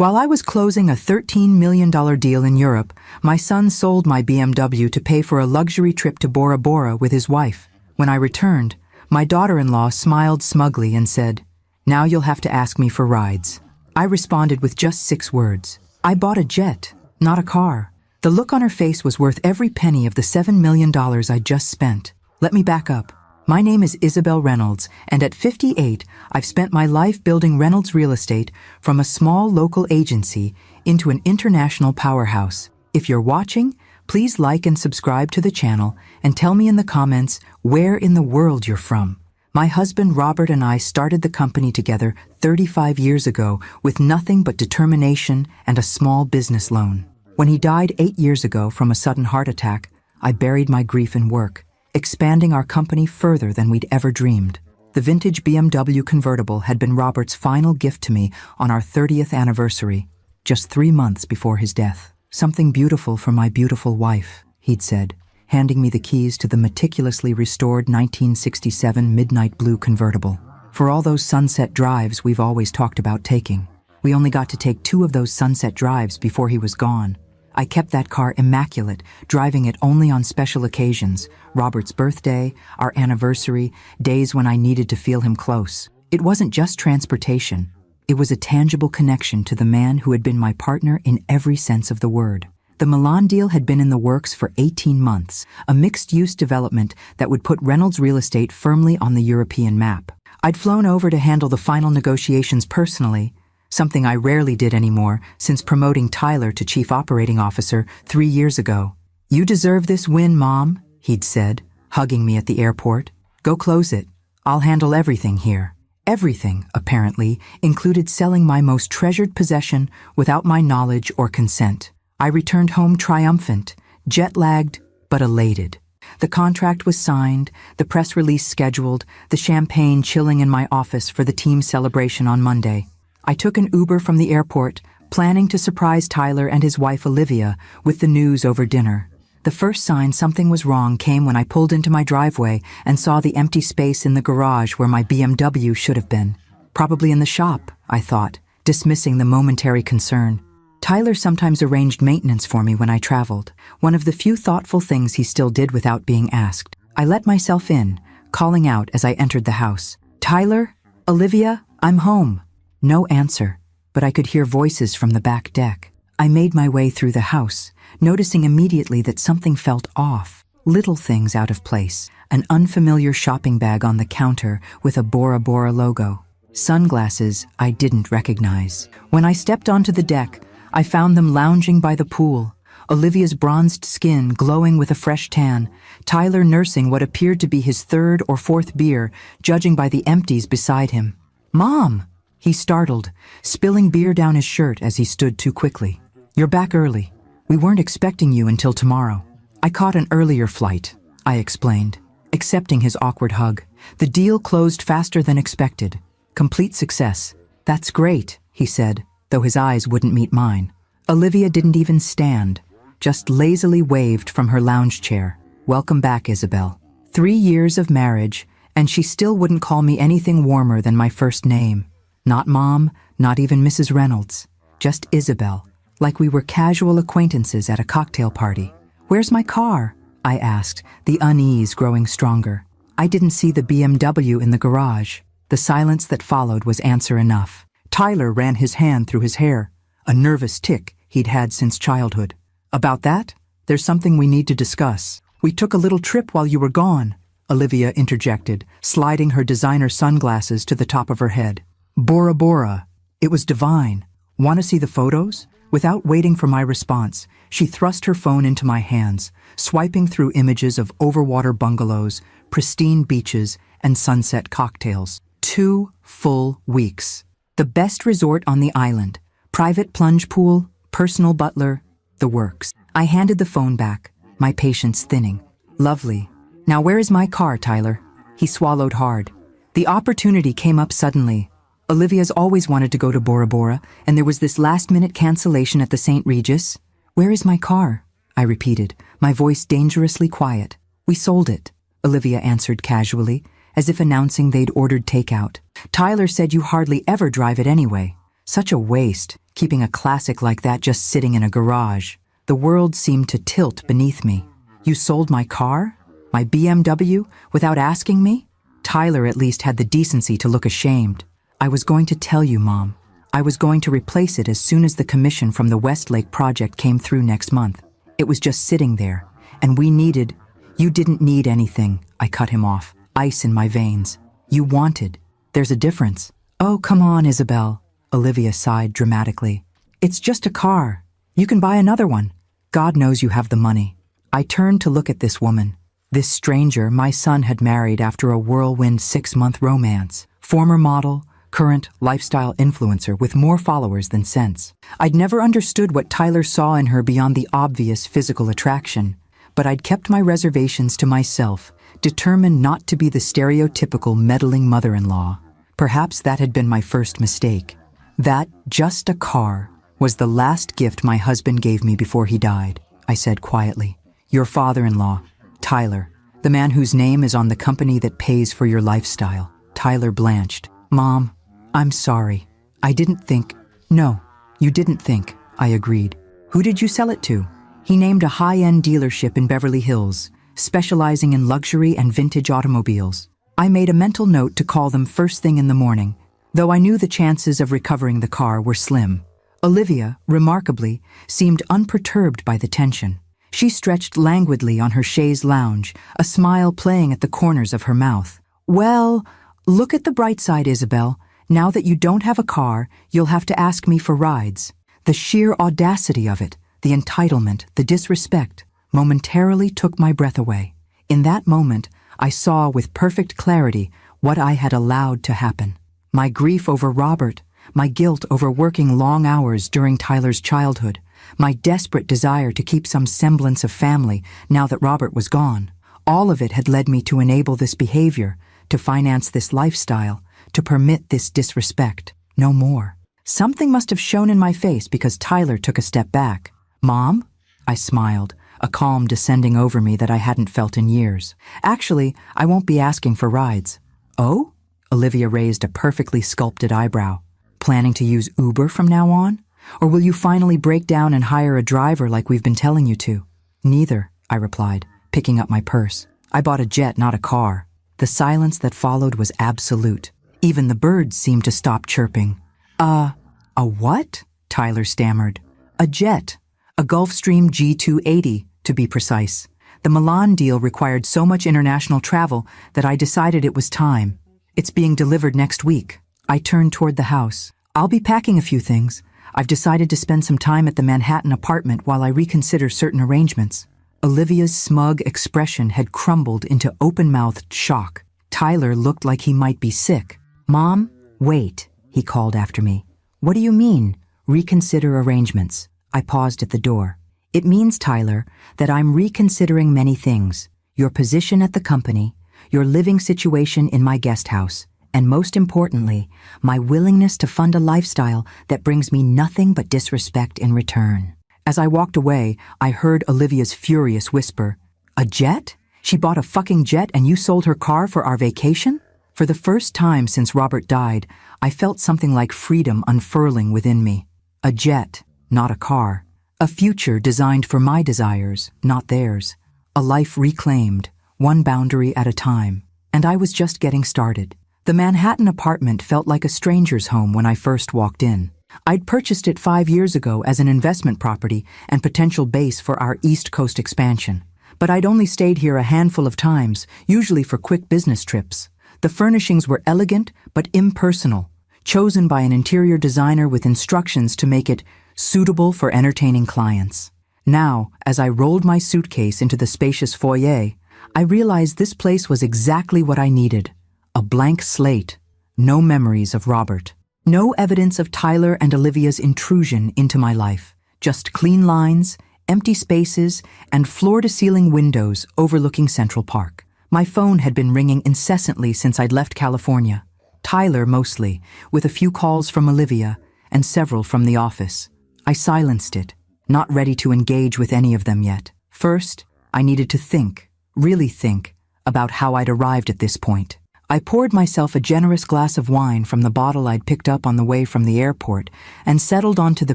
While I was closing a $13 million deal in Europe, my son sold my BMW to pay for a luxury trip to Bora Bora with his wife. When I returned, my daughter-in-law smiled smugly and said, "Now you'll have to ask me for rides." I responded with just 6 words. I bought a jet, not a car. The look on her face was worth every penny of the $7 million I'd just spent. Let me back up. My name is Isabel Reynolds, and at 58, I've spent my life building Reynolds real estate from a small local agency into an international powerhouse. If you're watching, please like and subscribe to the channel and tell me in the comments where in the world you're from. My husband Robert and I started the company together 35 years ago with nothing but determination and a small business loan. When he died 8 years ago from a sudden heart attack, I buried my grief in work, expanding our company further than we'd ever dreamed. The vintage BMW convertible had been Robert's final gift to me on our 30th anniversary, just 3 months before his death. "Something beautiful for my beautiful wife," he'd said, handing me the keys to the meticulously restored 1967 midnight blue convertible. For all those sunset drives we've always talked about taking, we only got to take 2 of those sunset drives before he was gone. I kept that car immaculate, driving it only on special occasions, Robert's birthday, our anniversary, days when I needed to feel him close. It wasn't just transportation. It was a tangible connection to the man who had been my partner in every sense of the word. The Milan deal had been in the works for 18 months, a mixed-use development that would put Reynolds Real Estate firmly on the European map. I'd flown over to handle the final negotiations personally, something I rarely did anymore since promoting Tyler to Chief Operating Officer 3 years ago. "You deserve this win, Mom," he'd said, hugging me at the airport. "Go close it. I'll handle everything here." Everything, apparently, included selling my most treasured possession without my knowledge or consent. I returned home triumphant, jet-lagged, but elated. The contract was signed, the press release scheduled, the champagne chilling in my office for the team celebration on Monday. I took an Uber from the airport, planning to surprise Tyler and his wife Olivia with the news over dinner. The first sign something was wrong came when I pulled into my driveway and saw the empty space in the garage where my BMW should have been. Probably in the shop, I thought, dismissing the momentary concern. Tyler sometimes arranged maintenance for me when I traveled, one of the few thoughtful things he still did without being asked. I let myself in, calling out as I entered the house. "Tyler? Olivia? I'm home." No answer, but I could hear voices from the back deck. I made my way through the house, noticing immediately that something felt off. Little things out of place, an unfamiliar shopping bag on the counter with a Bora Bora logo. Sunglasses I didn't recognize. When I stepped onto the deck, I found them lounging by the pool, Olivia's bronzed skin glowing with a fresh tan, Tyler nursing what appeared to be his 3rd or 4th beer, judging by the empties beside him. "Mom!" He startled, spilling beer down his shirt as he stood too quickly. "You're back early. We weren't expecting you until tomorrow." "I caught an earlier flight," I explained, accepting his awkward hug. "The deal closed faster than expected. Complete success." "That's great," he said, though his eyes wouldn't meet mine. Olivia didn't even stand, just lazily waved from her lounge chair. "Welcome back, Isabel." 3 years of marriage, and she still wouldn't call me anything warmer than my first name. Not Mom, not even Mrs. Reynolds. Just Isabel, like we were casual acquaintances at a cocktail party. "Where's my car?" I asked, the unease growing stronger. I didn't see the BMW in the garage. The silence that followed was answer enough. Tyler ran his hand through his hair, a nervous tic he'd had since childhood. "About that? There's something we need to discuss. We took a little trip while you were gone," Olivia interjected, sliding her designer sunglasses to the top of her head. "Bora Bora. It was divine. Want to see the photos?" Without waiting for my response, she thrust her phone into my hands, swiping through images of overwater bungalows, pristine beaches, and sunset cocktails. 2 full weeks. The best resort on the island. Private plunge pool, personal butler, the works. I handed the phone back, my patience thinning. "Lovely. Now where is my car, Tyler?" He swallowed hard. The opportunity came up suddenly. Olivia's always wanted to go to Bora Bora, and there was this last-minute cancellation at the St. Regis. "Where is my car?" I repeated, my voice dangerously quiet. "We sold it," Olivia answered casually, as if announcing they'd ordered takeout. "Tyler said you hardly ever drive it anyway. Such a waste, keeping a classic like that just sitting in a garage. The world seemed to tilt beneath me. You sold my car? My BMW? Without asking me? Tyler at least had the decency to look ashamed. I was going to tell you, Mom. I was going to replace it as soon as the commission from the Westlake project came through next month. It was just sitting there, and we needed— You didn't need anything, I cut him off, ice in my veins. You wanted. There's a difference. Oh, come on, Isabel, Olivia sighed dramatically. It's just a car. You can buy another one. God knows you have the money. I turned to look at this woman. This stranger my son had married after a whirlwind 6-month romance. Former model, current lifestyle influencer with more followers than sense. I'd never understood what Tyler saw in her beyond the obvious physical attraction, but I'd kept my reservations to myself, determined not to be the stereotypical meddling mother-in-law. Perhaps that had been my first mistake. That just a car was the last gift my husband gave me before he died, I said quietly. Your father-in-law, Tyler, the man whose name is on the company that pays for your lifestyle. Tyler blanched. Mom, I'm sorry. I didn't think— No, you didn't think, I agreed. Who did you sell it to? He named a high-end dealership in Beverly Hills, specializing in luxury and vintage automobiles. I made a mental note to call them first thing in the morning, though I knew the chances of recovering the car were slim. Olivia, remarkably, seemed unperturbed by the tension. She stretched languidly on her chaise lounge, a smile playing at the corners of her mouth. Well, look at the bright side, Isabel. Now that you don't have a car, you'll have to ask me for rides. The sheer audacity of it, the entitlement, the disrespect, momentarily took my breath away. In that moment, I saw with perfect clarity what I had allowed to happen. My grief over Robert, my guilt over working long hours during Tyler's childhood, my desperate desire to keep some semblance of family now that Robert was gone. All of it had led me to enable this behavior, to finance this lifestyle, to permit this disrespect. No more. Something must have shown in my face because Tyler took a step back. Mom? I smiled, a calm descending over me that I hadn't felt in years. Actually, I won't be asking for rides. Oh? Olivia raised a perfectly sculpted eyebrow. Planning to use Uber from now on? Or will you finally break down and hire a driver like we've been telling you to? Neither, I replied, picking up my purse. I bought a jet, not a car. The silence that followed was absolute. Even the birds seemed to stop chirping. A what? Tyler stammered. A jet. A Gulfstream G280, to be precise. The Milan deal required so much international travel that I decided it was time. It's being delivered next week. I turned toward the house. I'll be packing a few things. I've decided to spend some time at the Manhattan apartment while I reconsider certain arrangements. Olivia's smug expression had crumbled into open-mouthed shock. Tyler looked like he might be sick. Mom, wait, he called after me. What do you mean, reconsider arrangements? I paused at the door. It means, Tyler, that I'm reconsidering many things. Your position at the company, your living situation in my guest house, and most importantly, my willingness to fund a lifestyle that brings me nothing but disrespect in return. As I walked away, I heard Olivia's furious whisper, A jet? She bought a fucking jet and you sold her car for our vacation? For the first time since Robert died, I felt something like freedom unfurling within me. A jet, not a car. A future designed for my desires, not theirs. A life reclaimed, one boundary at a time. And I was just getting started. The Manhattan apartment felt like a stranger's home when I first walked in. I'd purchased it 5 years ago as an investment property and potential base for our East Coast expansion. But I'd only stayed here a handful of times, usually for quick business trips. The furnishings were elegant but impersonal, chosen by an interior designer with instructions to make it suitable for entertaining clients. Now, as I rolled my suitcase into the spacious foyer, I realized this place was exactly what I needed. A blank slate, no memories of Robert. No evidence of Tyler and Olivia's intrusion into my life. Just clean lines, empty spaces, and floor-to-ceiling windows overlooking Central Park. My phone had been ringing incessantly since I'd left California. Tyler mostly, with a few calls from Olivia and several from the office. I silenced it, not ready to engage with any of them yet. First, I needed to think, really think, about how I'd arrived at this point. I poured myself a generous glass of wine from the bottle I'd picked up on the way from the airport and settled onto the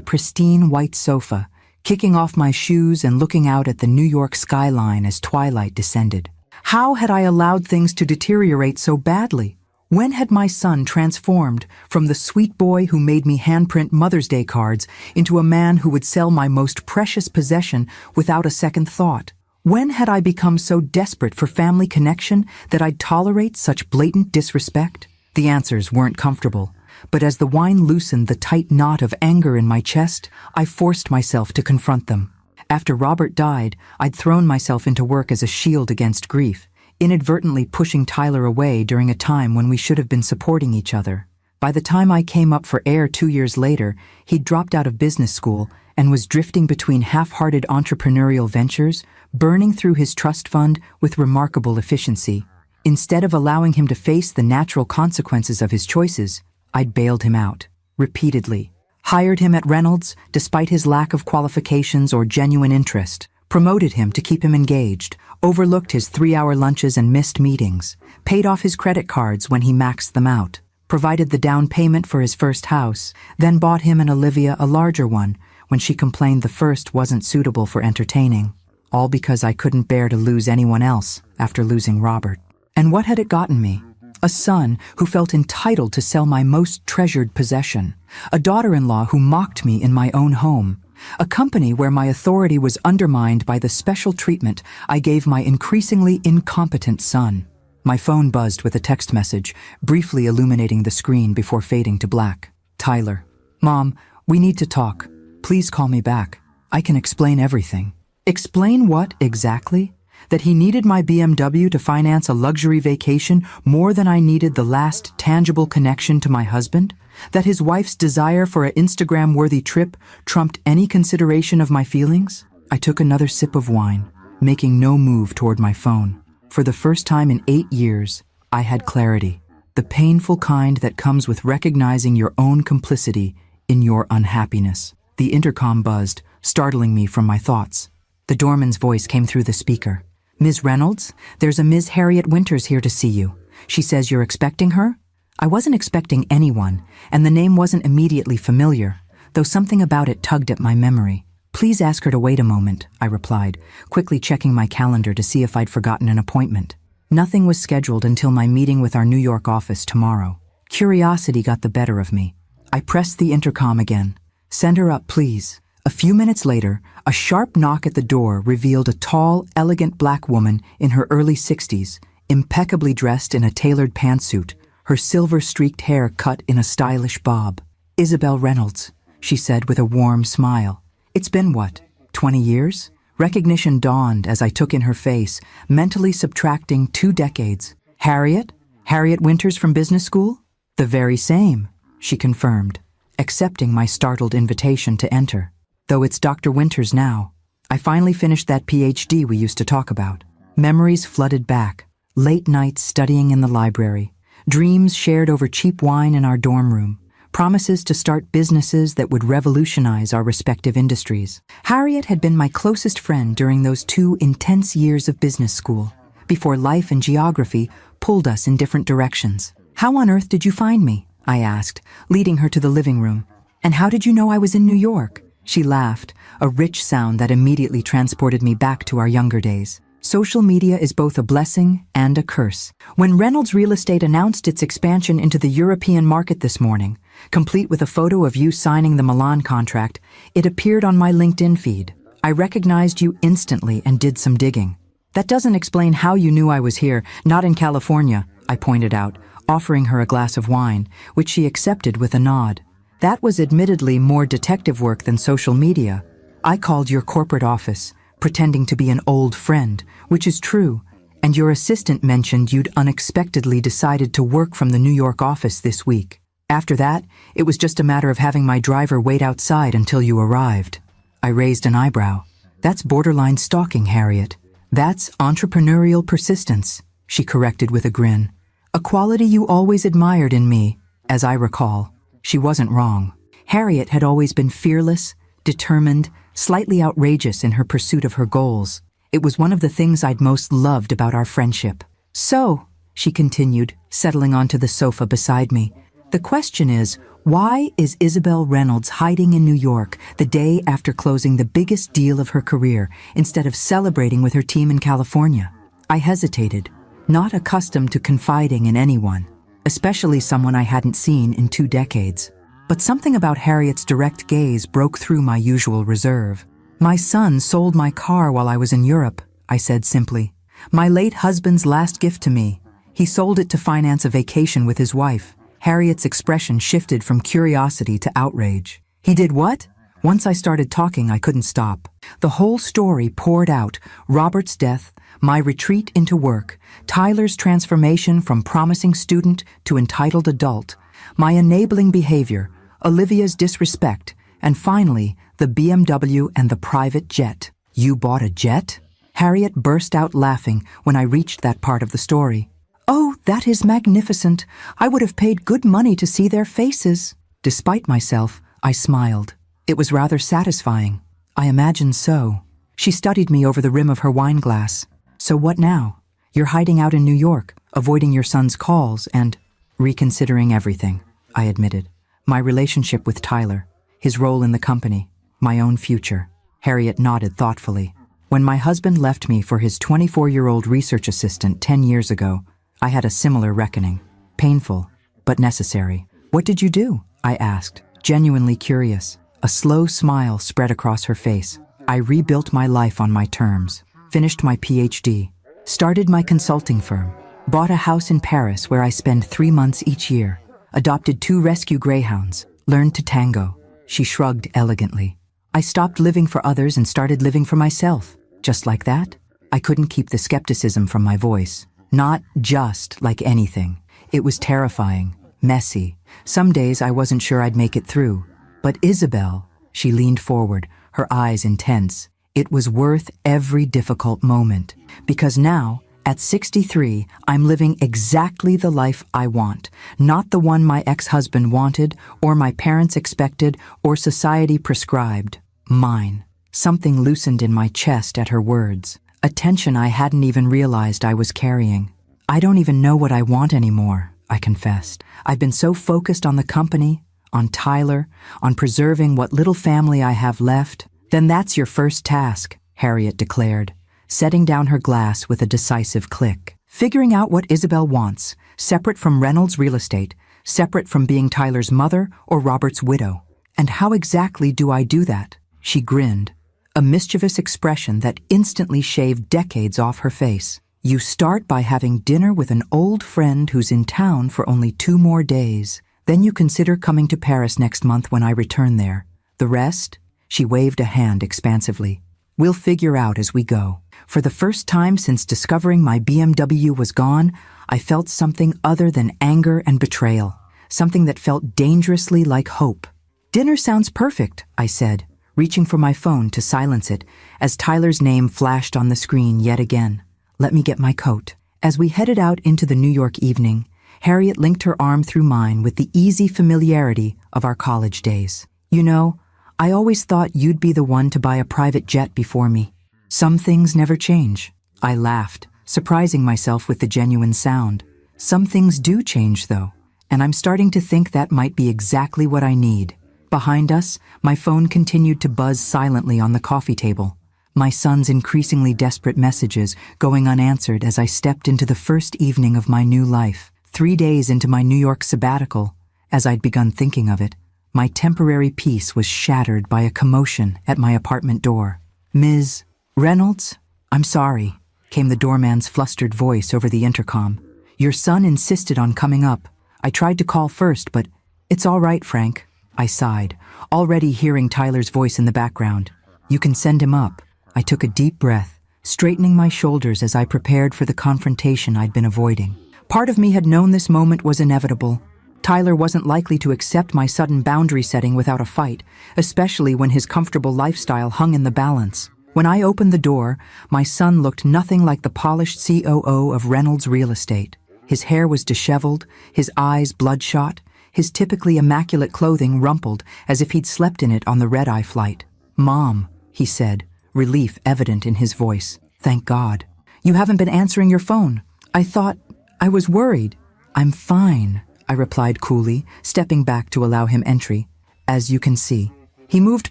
pristine white sofa, kicking off my shoes and looking out at the New York skyline as twilight descended. How had I allowed things to deteriorate so badly? When had my son transformed from the sweet boy who made me handprint Mother's Day cards into a man who would sell my most precious possession without a second thought? When had I become so desperate for family connection that I'd tolerate such blatant disrespect? The answers weren't comfortable, but as the wine loosened the tight knot of anger in my chest, I forced myself to confront them. After Robert died, I'd thrown myself into work as a shield against grief, inadvertently pushing Tyler away during a time when we should have been supporting each other. By the time I came up for air 2 years later, he'd dropped out of business school and was drifting between half-hearted entrepreneurial ventures, burning through his trust fund with remarkable efficiency. Instead of allowing him to face the natural consequences of his choices, I'd bailed him out, repeatedly. Hired him at Reynolds, despite his lack of qualifications or genuine interest. Promoted him to keep him engaged, overlooked his 3-hour lunches and missed meetings, paid off his credit cards when he maxed them out, provided the down payment for his first house, then bought him and Olivia a larger one when she complained the first wasn't suitable for entertaining. All because I couldn't bear to lose anyone else after losing Robert. And what had it gotten me? A son who felt entitled to sell my most treasured possession. A daughter-in-law who mocked me in my own home. A company where my authority was undermined by the special treatment I gave my increasingly incompetent son. My phone buzzed with a text message, briefly illuminating the screen before fading to black. Tyler. Mom, we need to talk. Please call me back. I can explain everything. Explain what exactly? That he needed my BMW to finance a luxury vacation more than I needed the last tangible connection to my husband? That his wife's desire for an Instagram-worthy trip trumped any consideration of my feelings? I took another sip of wine, making no move toward my phone. For the first time in 8 years, I had clarity. The painful kind that comes with recognizing your own complicity in your unhappiness. The intercom buzzed, startling me from my thoughts. The doorman's voice came through the speaker. Ms. Reynolds, there's a Ms. Harriet Winters here to see you. She says you're expecting her? I wasn't expecting anyone, and the name wasn't immediately familiar, though something about it tugged at my memory. Please ask her to wait a moment, I replied, quickly checking my calendar to see if I'd forgotten an appointment. Nothing was scheduled until my meeting with our New York office tomorrow. Curiosity got the better of me. I pressed the intercom again. Send her up, please. A few minutes later, a sharp knock at the door revealed a tall, elegant black woman in her early 60s, impeccably dressed in a tailored pantsuit, her silver-streaked hair cut in a stylish bob. Isabel Reynolds, she said with a warm smile. It's been what, 20 years? Recognition dawned as I took in her face, mentally subtracting 2 decades. Harriet? Harriet Winters from business school? The very same, she confirmed, accepting my startled invitation to enter. Though it's Dr. Winters now. I finally finished that PhD we used to talk about. Memories flooded back. Late nights studying in the library. Dreams shared over cheap wine in our dorm room. Promises to start businesses that would revolutionize our respective industries. Harriet had been my closest friend during those 2 intense years of business school, before life and geography pulled us in different directions. How on earth did you find me? I asked, leading her to the living room. And how did you know I was in New York? She laughed, a rich sound that immediately transported me back to our younger days. Social media is both a blessing and a curse. When Reynolds Real Estate announced its expansion into the European market this morning, complete with a photo of you signing the Milan contract, it appeared on my LinkedIn feed. I recognized you instantly and did some digging. That doesn't explain how you knew I was here, not in California, I pointed out, offering her a glass of wine, which she accepted with a nod. That was admittedly more detective work than social media. I called your corporate office, pretending to be an old friend, which is true, and your assistant mentioned you'd unexpectedly decided to work from the New York office this week. After that, it was just a matter of having my driver wait outside until you arrived. I raised an eyebrow. That's borderline stalking, Harriet. That's entrepreneurial persistence, she corrected with a grin. A quality you always admired in me, as I recall. She wasn't wrong. Harriet had always been fearless, determined, slightly outrageous in her pursuit of her goals. It was one of the things I'd most loved about our friendship. So, she continued, settling onto the sofa beside me. The question is, why is Isabel Reynolds hiding in New York the day after closing the biggest deal of her career instead of celebrating with her team in California? I hesitated, not accustomed to confiding in anyone, especially someone I hadn't seen in 2 decades. But something about Harriet's direct gaze broke through my usual reserve. My son sold my car while I was in Europe, I said simply. My late husband's last gift to me. He sold it to finance a vacation with his wife. Harriet's expression shifted from curiosity to outrage. He did what? Once I started talking, I couldn't stop. The whole story poured out: Robert's death, my retreat into work, Tyler's transformation from promising student to entitled adult, my enabling behavior, Olivia's disrespect, and finally, the BMW and the private jet. You bought a jet? Harriet burst out laughing when I reached that part of the story. Oh, that is magnificent. I would have paid good money to see their faces. Despite myself, I smiled. It was rather satisfying. I imagine so. She studied me over the rim of her wine glass. So what now? You're hiding out in New York, avoiding your son's calls and reconsidering everything, I admitted. My relationship with Tyler, his role in the company, my own future. Harriet nodded thoughtfully. When my husband left me for his 24-year-old research assistant 10 years ago, I had a similar reckoning. Painful, but necessary. What did you do? I asked, genuinely curious. A slow smile spread across her face. I rebuilt my life on my terms, finished my PhD, started my consulting firm, bought a house in Paris where I spend 3 months each year, adopted 2 rescue greyhounds, learned to tango. She shrugged elegantly. I stopped living for others and started living for myself. Just like that? I couldn't keep the skepticism from my voice. Not just like anything. It was terrifying, messy. Some days I wasn't sure I'd make it through. But Isabel, she leaned forward, her eyes intense. It was worth every difficult moment. Because now, at 63, I'm living exactly the life I want. Not the one my ex-husband wanted, or my parents expected, or society prescribed. Mine. Something loosened in my chest at her words. A tension I hadn't even realized I was carrying. I don't even know what I want anymore, I confessed. I've been so focused on the company, on Tyler, on preserving what little family I have left. Then that's your first task, Harriet declared, setting down her glass with a decisive click. Figuring out what Isabel wants, separate from Reynolds' real estate, separate from being Tyler's mother or Robert's widow. And how exactly do I do that? She grinned, a mischievous expression that instantly shaved decades off her face. You start by having dinner with an old friend who's in town for only 2 more days. Then you consider coming to Paris next month when I return there. The rest? She waved a hand expansively. We'll figure out as we go. For the first time since discovering my BMW was gone, I felt something other than anger and betrayal. Something that felt dangerously like hope. Dinner sounds perfect, I said, reaching for my phone to silence it as Tyler's name flashed on the screen yet again. Let me get my coat. As we headed out into the New York evening, Harriet linked her arm through mine with the easy familiarity of our college days. You know, I always thought you'd be the one to buy a private jet before me. Some things never change. I laughed, surprising myself with the genuine sound. Some things do change, though, and I'm starting to think that might be exactly what I need. Behind us, my phone continued to buzz silently on the coffee table. My son's increasingly desperate messages going unanswered as I stepped into the first evening of my new life. 3 days into my New York sabbatical, as I'd begun thinking of it, my temporary peace was shattered by a commotion at my apartment door. Ms. Reynolds? I'm sorry, came the doorman's flustered voice over the intercom. Your son insisted on coming up. I tried to call first, but it's all right, Frank. I sighed, already hearing Tyler's voice in the background. You can send him up. I took a deep breath, straightening my shoulders as I prepared for the confrontation I'd been avoiding. Part of me had known this moment was inevitable. Tyler wasn't likely to accept my sudden boundary setting without a fight, especially when his comfortable lifestyle hung in the balance. When I opened the door, my son looked nothing like the polished COO of Reynolds Real Estate. His hair was disheveled, his eyes bloodshot, his typically immaculate clothing rumpled as if he'd slept in it on the red-eye flight. Mom, he said, relief evident in his voice. Thank God. You haven't been answering your phone. I thought, I was worried. I'm fine, I replied coolly, stepping back to allow him entry. As you can see. He moved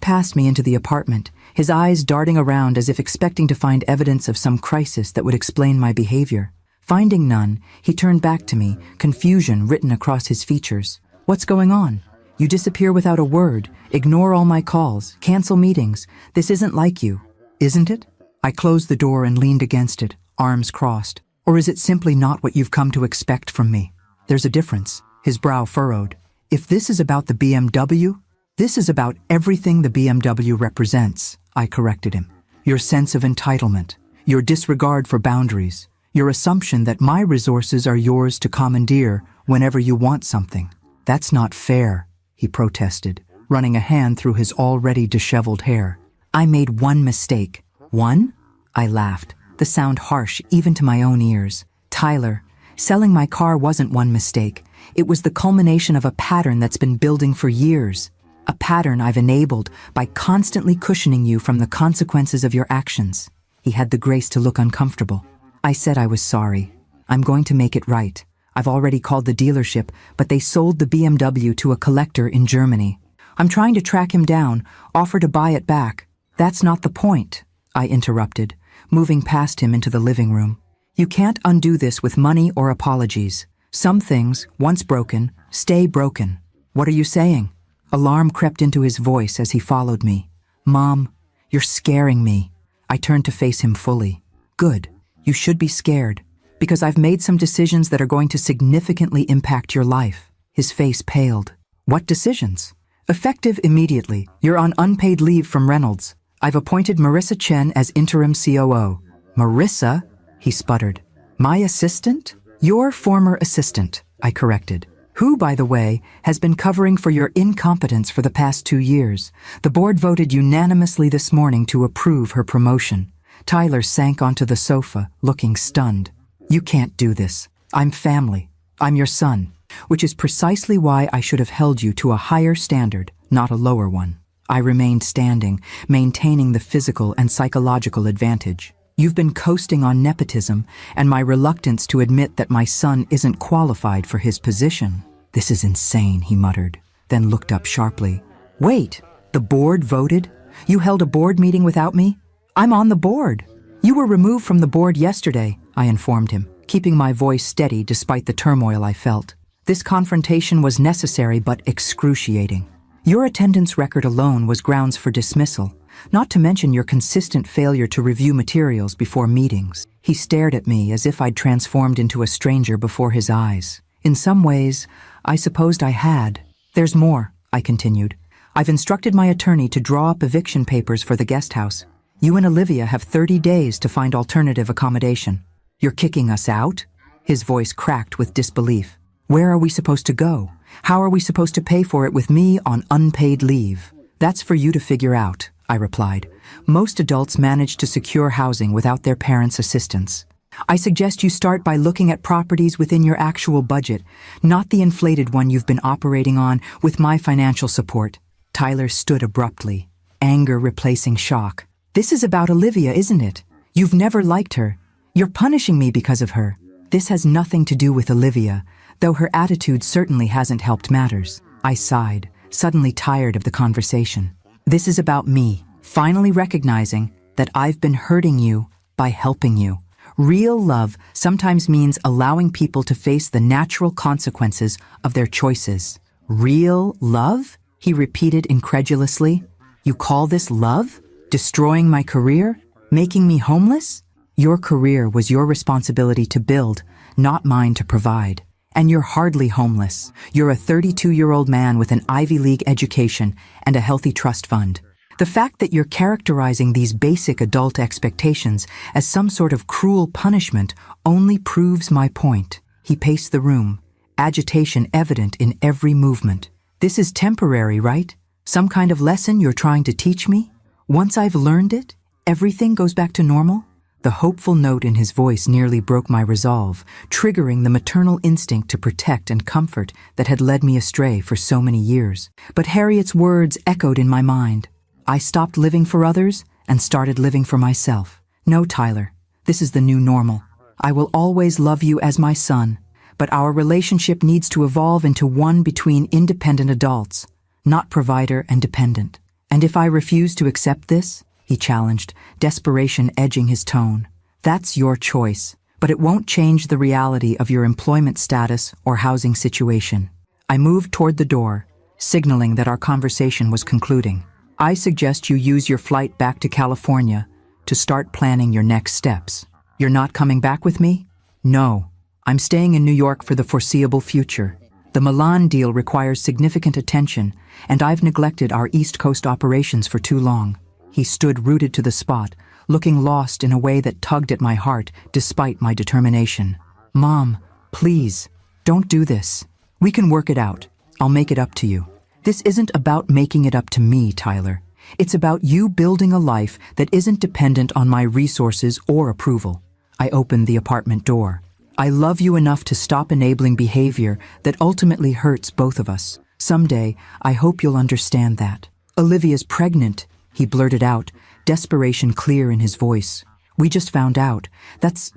past me into the apartment, his eyes darting around as if expecting to find evidence of some crisis that would explain my behavior. Finding none, he turned back to me, confusion written across his features. What's going on? You disappear without a word, ignore all my calls, cancel meetings. This isn't like you, isn't it? I closed the door and leaned against it, arms crossed. Or is it simply not what you've come to expect from me? There's a difference. His brow furrowed. If this is about the BMW, this is about everything the BMW represents, I corrected him. Your sense of entitlement, your disregard for boundaries, your assumption that my resources are yours to commandeer whenever you want something. That's not fair, he protested, running a hand through his already disheveled hair. I made one mistake. One? I laughed, the sound harsh even to my own ears. Tyler, selling my car wasn't one mistake. It was the culmination of a pattern that's been building for years. A pattern I've enabled by constantly cushioning you from the consequences of your actions. He had the grace to look uncomfortable. I said I was sorry. I'm going to make it right. I've already called the dealership, but they sold the BMW to a collector in Germany. I'm trying to track him down, offer to buy it back. That's not the point, I interrupted, moving past him into the living room. You can't undo this with money or apologies. Some things, once broken, stay broken. What are you saying? Alarm crept into his voice as he followed me. Mom, you're scaring me. I turned to face him fully. Good. You should be scared, because I've made some decisions that are going to significantly impact your life. His face paled. What decisions? Effective immediately. You're on unpaid leave from Reynolds. I've appointed Marissa Chen as interim COO. Marissa? He sputtered. My assistant? Your former assistant, I corrected. Who, by the way, has been covering for your incompetence for the past 2 years. The board voted unanimously this morning to approve her promotion. Tyler sank onto the sofa, looking stunned. You can't do this. I'm family. I'm your son, which is precisely why I should have held you to a higher standard, not a lower one. I remained standing, maintaining the physical and psychological advantage. You've been coasting on nepotism and my reluctance to admit that my son isn't qualified for his position. This is insane, he muttered, then looked up sharply. Wait, the board voted? You held a board meeting without me? I'm on the board. You were removed from the board yesterday, I informed him, keeping my voice steady despite the turmoil I felt. This confrontation was necessary but excruciating. Your attendance record alone was grounds for dismissal, not to mention your consistent failure to review materials before meetings. He stared at me as if I'd transformed into a stranger before his eyes. In some ways, I supposed I had. There's more, I continued. I've instructed my attorney to draw up eviction papers for the guest house. You and Olivia have 30 days to find alternative accommodation. You're kicking us out? His voice cracked with disbelief. Where are we supposed to go? How are we supposed to pay for it with me on unpaid leave? That's for you to figure out, I replied. Most adults manage to secure housing without their parents' assistance. I suggest you start by looking at properties within your actual budget, not the inflated one you've been operating on with my financial support. Tyler stood abruptly, anger replacing shock. This is about Olivia, isn't it? You've never liked her. You're punishing me because of her. This has nothing to do with Olivia, though her attitude certainly hasn't helped matters. I sighed, suddenly tired of the conversation. This is about me, finally recognizing that I've been hurting you by helping you. Real love sometimes means allowing people to face the natural consequences of their choices. Real love? He repeated incredulously. You call this love? Destroying my career? Making me homeless? Your career was your responsibility to build, not mine to provide. And you're hardly homeless. You're a 32-year-old man with an Ivy League education and a healthy trust fund. The fact that you're characterizing these basic adult expectations as some sort of cruel punishment only proves my point. He paced the room, agitation evident in every movement. This is temporary, right? Some kind of lesson you're trying to teach me? Once I've learned it, everything goes back to normal? The hopeful note in his voice nearly broke my resolve, triggering the maternal instinct to protect and comfort that had led me astray for so many years. But Harriet's words echoed in my mind. I stopped living for others and started living for myself. No, Tyler, this is the new normal. I will always love you as my son, but our relationship needs to evolve into one between independent adults, not provider and dependent. And if I refuse to accept this, he challenged, desperation edging his tone, that's your choice, but it won't change the reality of your employment status or housing situation. I moved toward the door, signaling that our conversation was concluding. I suggest you use your flight back to California to start planning your next steps. You're not coming back with me? No. I'm staying in New York for the foreseeable future. The Milan deal requires significant attention, and I've neglected our East Coast operations for too long. He stood rooted to the spot, looking lost in a way that tugged at my heart despite my determination. Mom, please, don't do this. We can work it out. I'll make it up to you. This isn't about making it up to me, Tyler. It's about you building a life that isn't dependent on my resources or approval. I opened the apartment door. I love you enough to stop enabling behavior that ultimately hurts both of us. Someday, I hope you'll understand that. Olivia's pregnant, he blurted out, desperation clear in his voice. We just found out. That's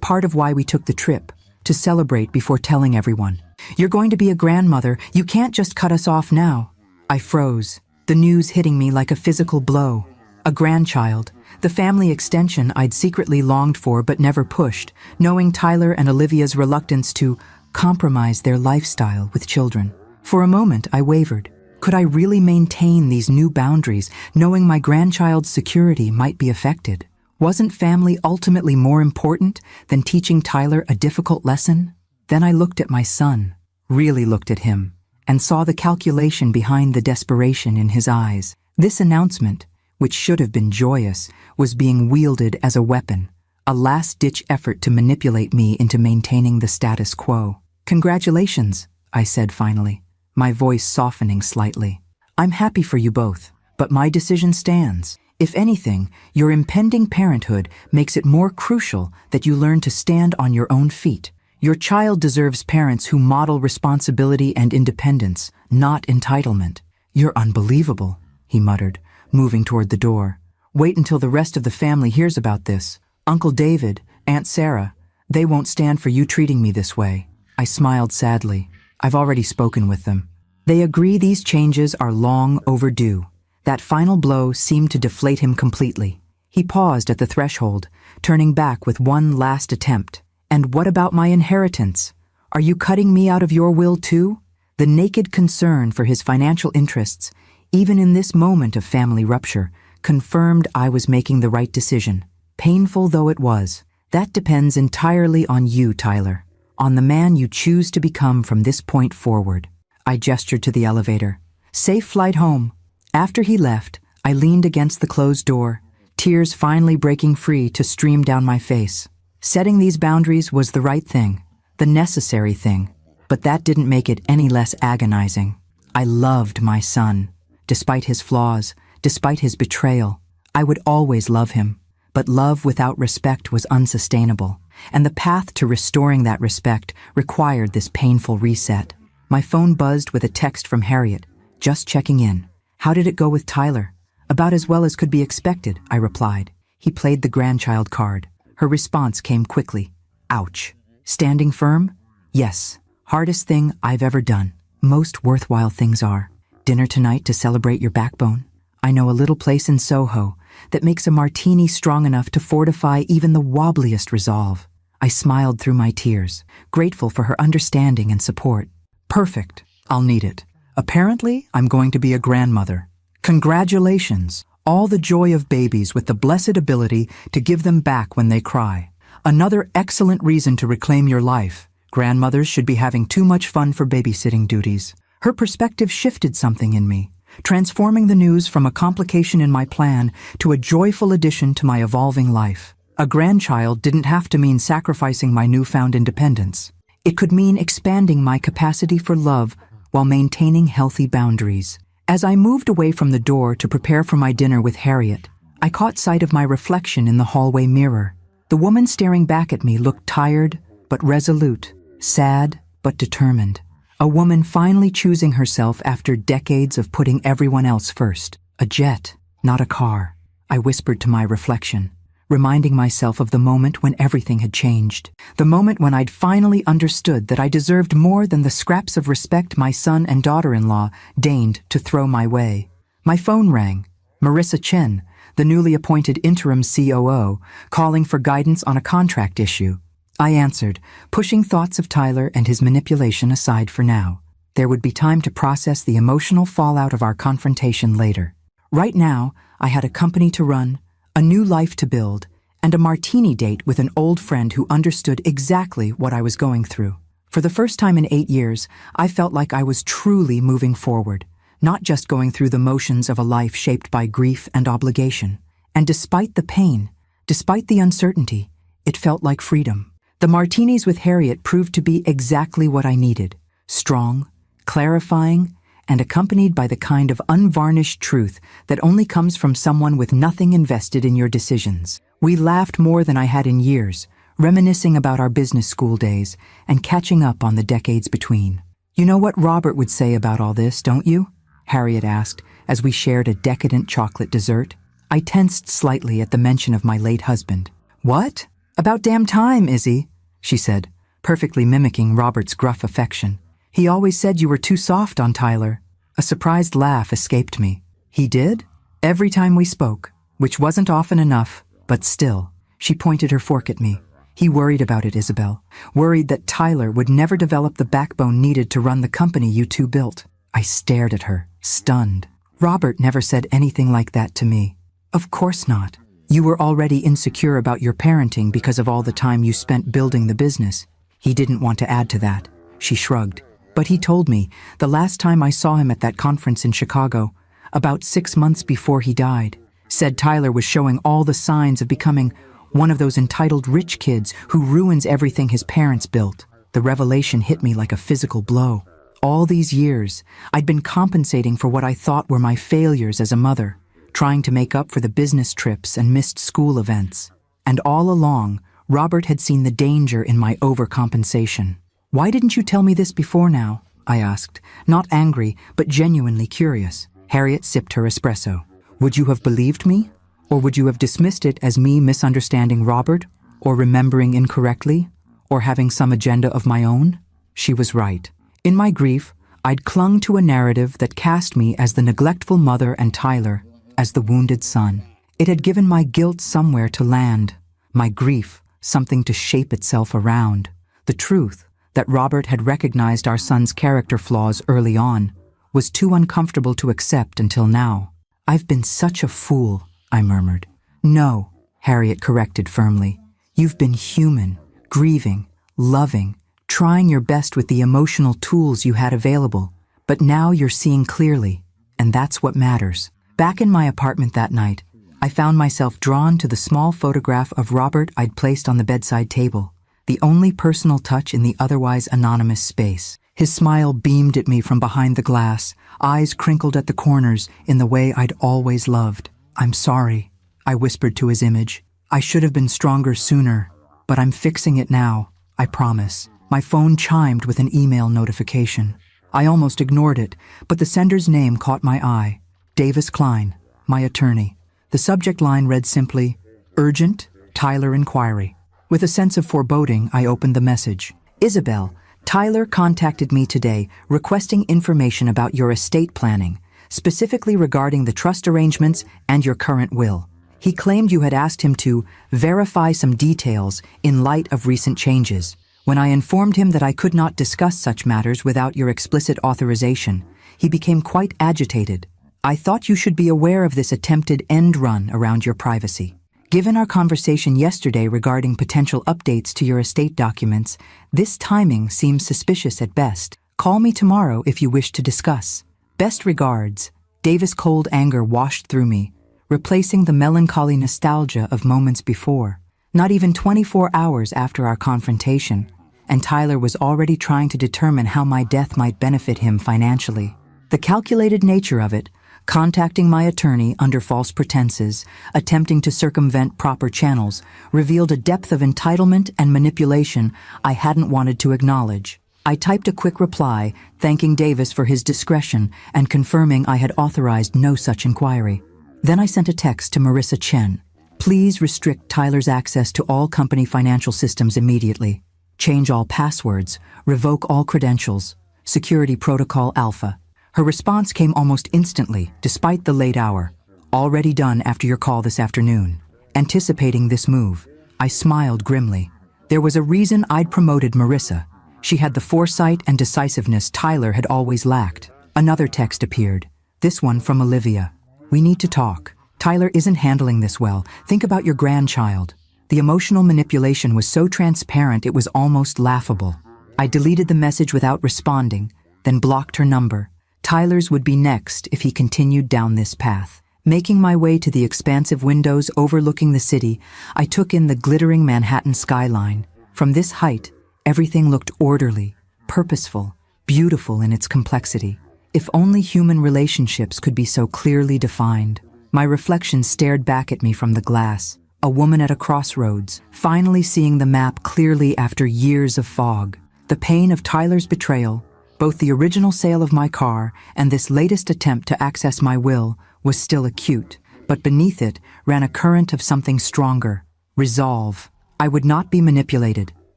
part of why we took the trip, to celebrate before telling everyone. You're going to be a grandmother. You can't just cut us off now. I froze, the news hitting me like a physical blow. A grandchild, the family extension I'd secretly longed for but never pushed, knowing Tyler and Olivia's reluctance to compromise their lifestyle with children. For a moment, I wavered. Could I really maintain these new boundaries, knowing my grandchild's security might be affected? Wasn't family ultimately more important than teaching Tyler a difficult lesson? Then I looked at my son, really looked at him, and saw the calculation behind the desperation in his eyes. This announcement, which should have been joyous, was being wielded as a weapon, a last-ditch effort to manipulate me into maintaining the status quo. Congratulations, I said finally, my voice softening slightly. I'm happy for you both, but my decision stands. If anything, your impending parenthood makes it more crucial that you learn to stand on your own feet. Your child deserves parents who model responsibility and independence, not entitlement. You're unbelievable, he muttered, moving toward the door. Wait until the rest of the family hears about this. Uncle David, Aunt Sarah, they won't stand for you treating me this way. I smiled sadly. I've already spoken with them. They agree these changes are long overdue. That final blow seemed to deflate him completely. He paused at the threshold, turning back with one last attempt. And what about my inheritance? Are you cutting me out of your will too? The naked concern for his financial interests, even in this moment of family rupture, confirmed I was making the right decision. Painful though it was, that depends entirely on you, Tyler, on the man you choose to become from this point forward. I gestured to the elevator. Safe flight home. After he left, I leaned against the closed door, tears finally breaking free to stream down my face. Setting these boundaries was the right thing, the necessary thing, but that didn't make it any less agonizing. I loved my son. Despite his flaws, despite his betrayal, I would always love him. But love without respect was unsustainable, and the path to restoring that respect required this painful reset. My phone buzzed with a text from Harriet, just checking in. How did it go with Tyler? About as well as could be expected, I replied. He played the grandchild card. Her response came quickly. Ouch. Standing firm? Yes. Hardest thing I've ever done. Most worthwhile things are. Dinner tonight to celebrate your backbone? I know a little place in Soho that makes a martini strong enough to fortify even the wobbliest resolve. I smiled through my tears, grateful for her understanding and support. Perfect. I'll need it. Apparently, I'm going to be a grandmother. Congratulations. All the joy of babies with the blessed ability to give them back when they cry. Another excellent reason to reclaim your life. Grandmothers should be having too much fun for babysitting duties. Her perspective shifted something in me, transforming the news from a complication in my plan to a joyful addition to my evolving life. A grandchild didn't have to mean sacrificing my newfound independence. It could mean expanding my capacity for love while maintaining healthy boundaries. As I moved away from the door to prepare for my dinner with Harriet, I caught sight of my reflection in the hallway mirror. The woman staring back at me looked tired but resolute, sad but determined. A woman finally choosing herself after decades of putting everyone else first. A jet, not a car, I whispered to my reflection. reminding myself of the moment when everything had changed. The moment when I'd finally understood that I deserved more than the scraps of respect my son and daughter-in-law deigned to throw my way. My phone rang. Marissa Chen, the newly appointed interim COO, calling for guidance on a contract issue. I answered, pushing thoughts of Tyler and his manipulation aside for now. There would be time to process the emotional fallout of our confrontation later. Right now, I had a company to run, a new life to build, and a martini date with an old friend who understood exactly what I was going through. For the first time in 8 years, I felt like I was truly moving forward, not just going through the motions of a life shaped by grief and obligation. And despite the pain, despite the uncertainty, it felt like freedom. The martinis with Harriet proved to be exactly what I needed: strong, clarifying, and accompanied by the kind of unvarnished truth that only comes from someone with nothing invested in your decisions. We laughed more than I had in years, reminiscing about our business school days and catching up on the decades between. "You know what Robert would say about all this, don't you?" Harriet asked as we shared a decadent chocolate dessert. I tensed slightly at the mention of my late husband. "What? About damn time, Izzy," she said, perfectly mimicking Robert's gruff affection. "He always said you were too soft on Tyler." A surprised laugh escaped me. "He did?" Every time we spoke, which wasn't often enough, but still. She pointed her fork at me. "He worried about it, Isabel. Worried that Tyler would never develop the backbone needed to run the company you two built." I stared at her, stunned. "Robert never said anything like that to me." "Of course not. You were already insecure about your parenting because of all the time you spent building the business. He didn't want to add to that." She shrugged. "But he told me, the last time I saw him at that conference in Chicago, about 6 months before he died, said Tyler was showing all the signs of becoming one of those entitled rich kids who ruins everything his parents built." The revelation hit me like a physical blow. All these years, I'd been compensating for what I thought were my failures as a mother, trying to make up for the business trips and missed school events. And all along, Robert had seen the danger in my overcompensation. "Why didn't you tell me this before now?" I asked, not angry, but genuinely curious. Harriet sipped her espresso. "Would you have believed me? Or would you have dismissed it as me misunderstanding Robert, or remembering incorrectly, or having some agenda of my own?" She was right. In my grief, I'd clung to a narrative that cast me as the neglectful mother and Tyler as the wounded son. It had given my guilt somewhere to land, my grief something to shape itself around. The truth, that Robert had recognized our son's character flaws early on, was too uncomfortable to accept until now. "I've been such a fool," I murmured. "No," Harriet corrected firmly. "You've been human, grieving, loving, trying your best with the emotional tools you had available, but now you're seeing clearly, and that's what matters." Back in my apartment that night, I found myself drawn to the small photograph of Robert I'd placed on the bedside table, the only personal touch in the otherwise anonymous space. His smile beamed at me from behind the glass, eyes crinkled at the corners in the way I'd always loved. "I'm sorry," I whispered to his image. "I should have been stronger sooner, but I'm fixing it now, I promise." My phone chimed with an email notification. I almost ignored it, but the sender's name caught my eye. Davis Klein, my attorney. The subject line read simply, "Urgent, Tyler Inquiry." With a sense of foreboding, I opened the message. "Isabel, Tyler contacted me today requesting information about your estate planning, specifically regarding the trust arrangements and your current will. He claimed you had asked him to verify some details in light of recent changes. When I informed him that I could not discuss such matters without your explicit authorization, he became quite agitated. I thought you should be aware of this attempted end run around your privacy. Given our conversation yesterday regarding potential updates to your estate documents, this timing seems suspicious at best. Call me tomorrow if you wish to discuss. Best regards." Davis' cold anger washed through me, replacing the melancholy nostalgia of moments before. Not even 24 hours after our confrontation, and Tyler was already trying to determine how my death might benefit him financially. The calculated nature of it, contacting my attorney under false pretenses, attempting to circumvent proper channels, revealed a depth of entitlement and manipulation I hadn't wanted to acknowledge. I typed a quick reply, thanking Davis for his discretion and confirming I had authorized no such inquiry. Then I sent a text to Marissa Chen. Please restrict Tyler's access to all company financial systems immediately. Change all passwords. Revoke all credentials. Security Protocol Alpha. Her response came almost instantly, despite the late hour. Already done after your call this afternoon. Anticipating this move, I smiled grimly. There was a reason I'd promoted Marissa. She had the foresight and decisiveness Tyler had always lacked. Another text appeared. This one from Olivia. We need to talk. Tyler isn't handling this well. Think about your grandchild. The emotional manipulation was so transparent it was almost laughable. I deleted the message without responding, then blocked her number. Tyler's would be next if he continued down this path. Making my way to the expansive windows overlooking the city, I took in the glittering Manhattan skyline. From this height, everything looked orderly, purposeful, beautiful in its complexity. If only human relationships could be so clearly defined. My reflection stared back at me from the glass, a woman at a crossroads, finally seeing the map clearly after years of fog. The pain of Tyler's betrayal, both the original sale of my car and this latest attempt to access my will, was still acute, but beneath it ran a current of something stronger. Resolve. I would not be manipulated.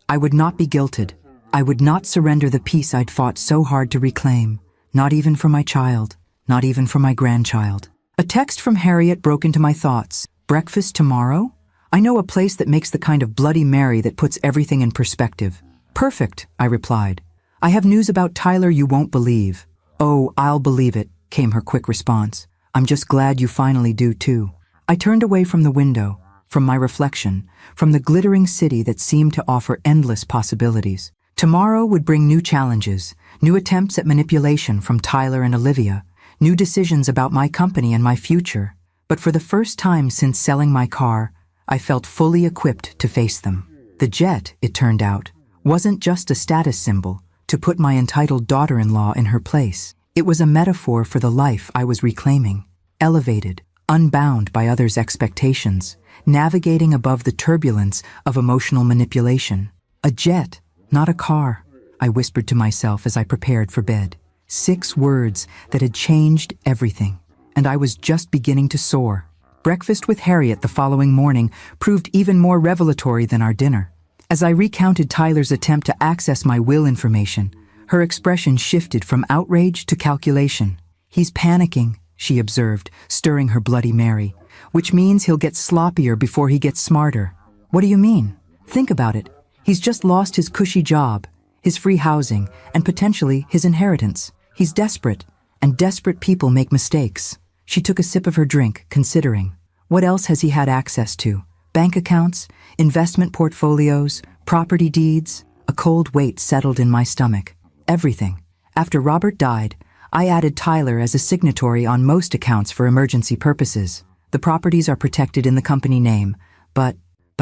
I would not be guilted. I would not surrender the peace I'd fought so hard to reclaim. Not even for my child. Not even for my grandchild. A text from Harriet broke into my thoughts. Breakfast tomorrow? I know a place that makes the kind of Bloody Mary that puts everything in perspective. Perfect, I replied. I have news about Tyler you won't believe. Oh, I'll believe it, came her quick response. I'm just glad you finally do too. I turned away from the window, from my reflection, from the glittering city that seemed to offer endless possibilities. Tomorrow would bring new challenges, new attempts at manipulation from Tyler and Olivia, new decisions about my company and my future. But for the first time since selling my car, I felt fully equipped to face them. The jet, it turned out, wasn't just a status symbol to put my entitled daughter-in-law in her place. It was a metaphor for the life I was reclaiming, elevated, unbound by others' expectations, navigating above the turbulence of emotional manipulation. A jet, not a car, I whispered to myself as I prepared for bed. 6 words that had changed everything, and I was just beginning to soar. Breakfast with Harriet the following morning proved even more revelatory than our dinner. As I recounted Tyler's attempt to access my will information, her expression shifted from outrage to calculation. He's panicking, she observed, stirring her Bloody Mary, which means he'll get sloppier before he gets smarter. What do you mean? Think about it. He's just lost his cushy job, his free housing, and potentially his inheritance. He's desperate, and desperate people make mistakes. She took a sip of her drink, considering. What else has he had access to? Bank accounts, investment portfolios, property deeds? A cold weight settled in my stomach. Everything. After Robert died, I added Tyler as a signatory on most accounts for emergency purposes. The properties are protected in the company name, but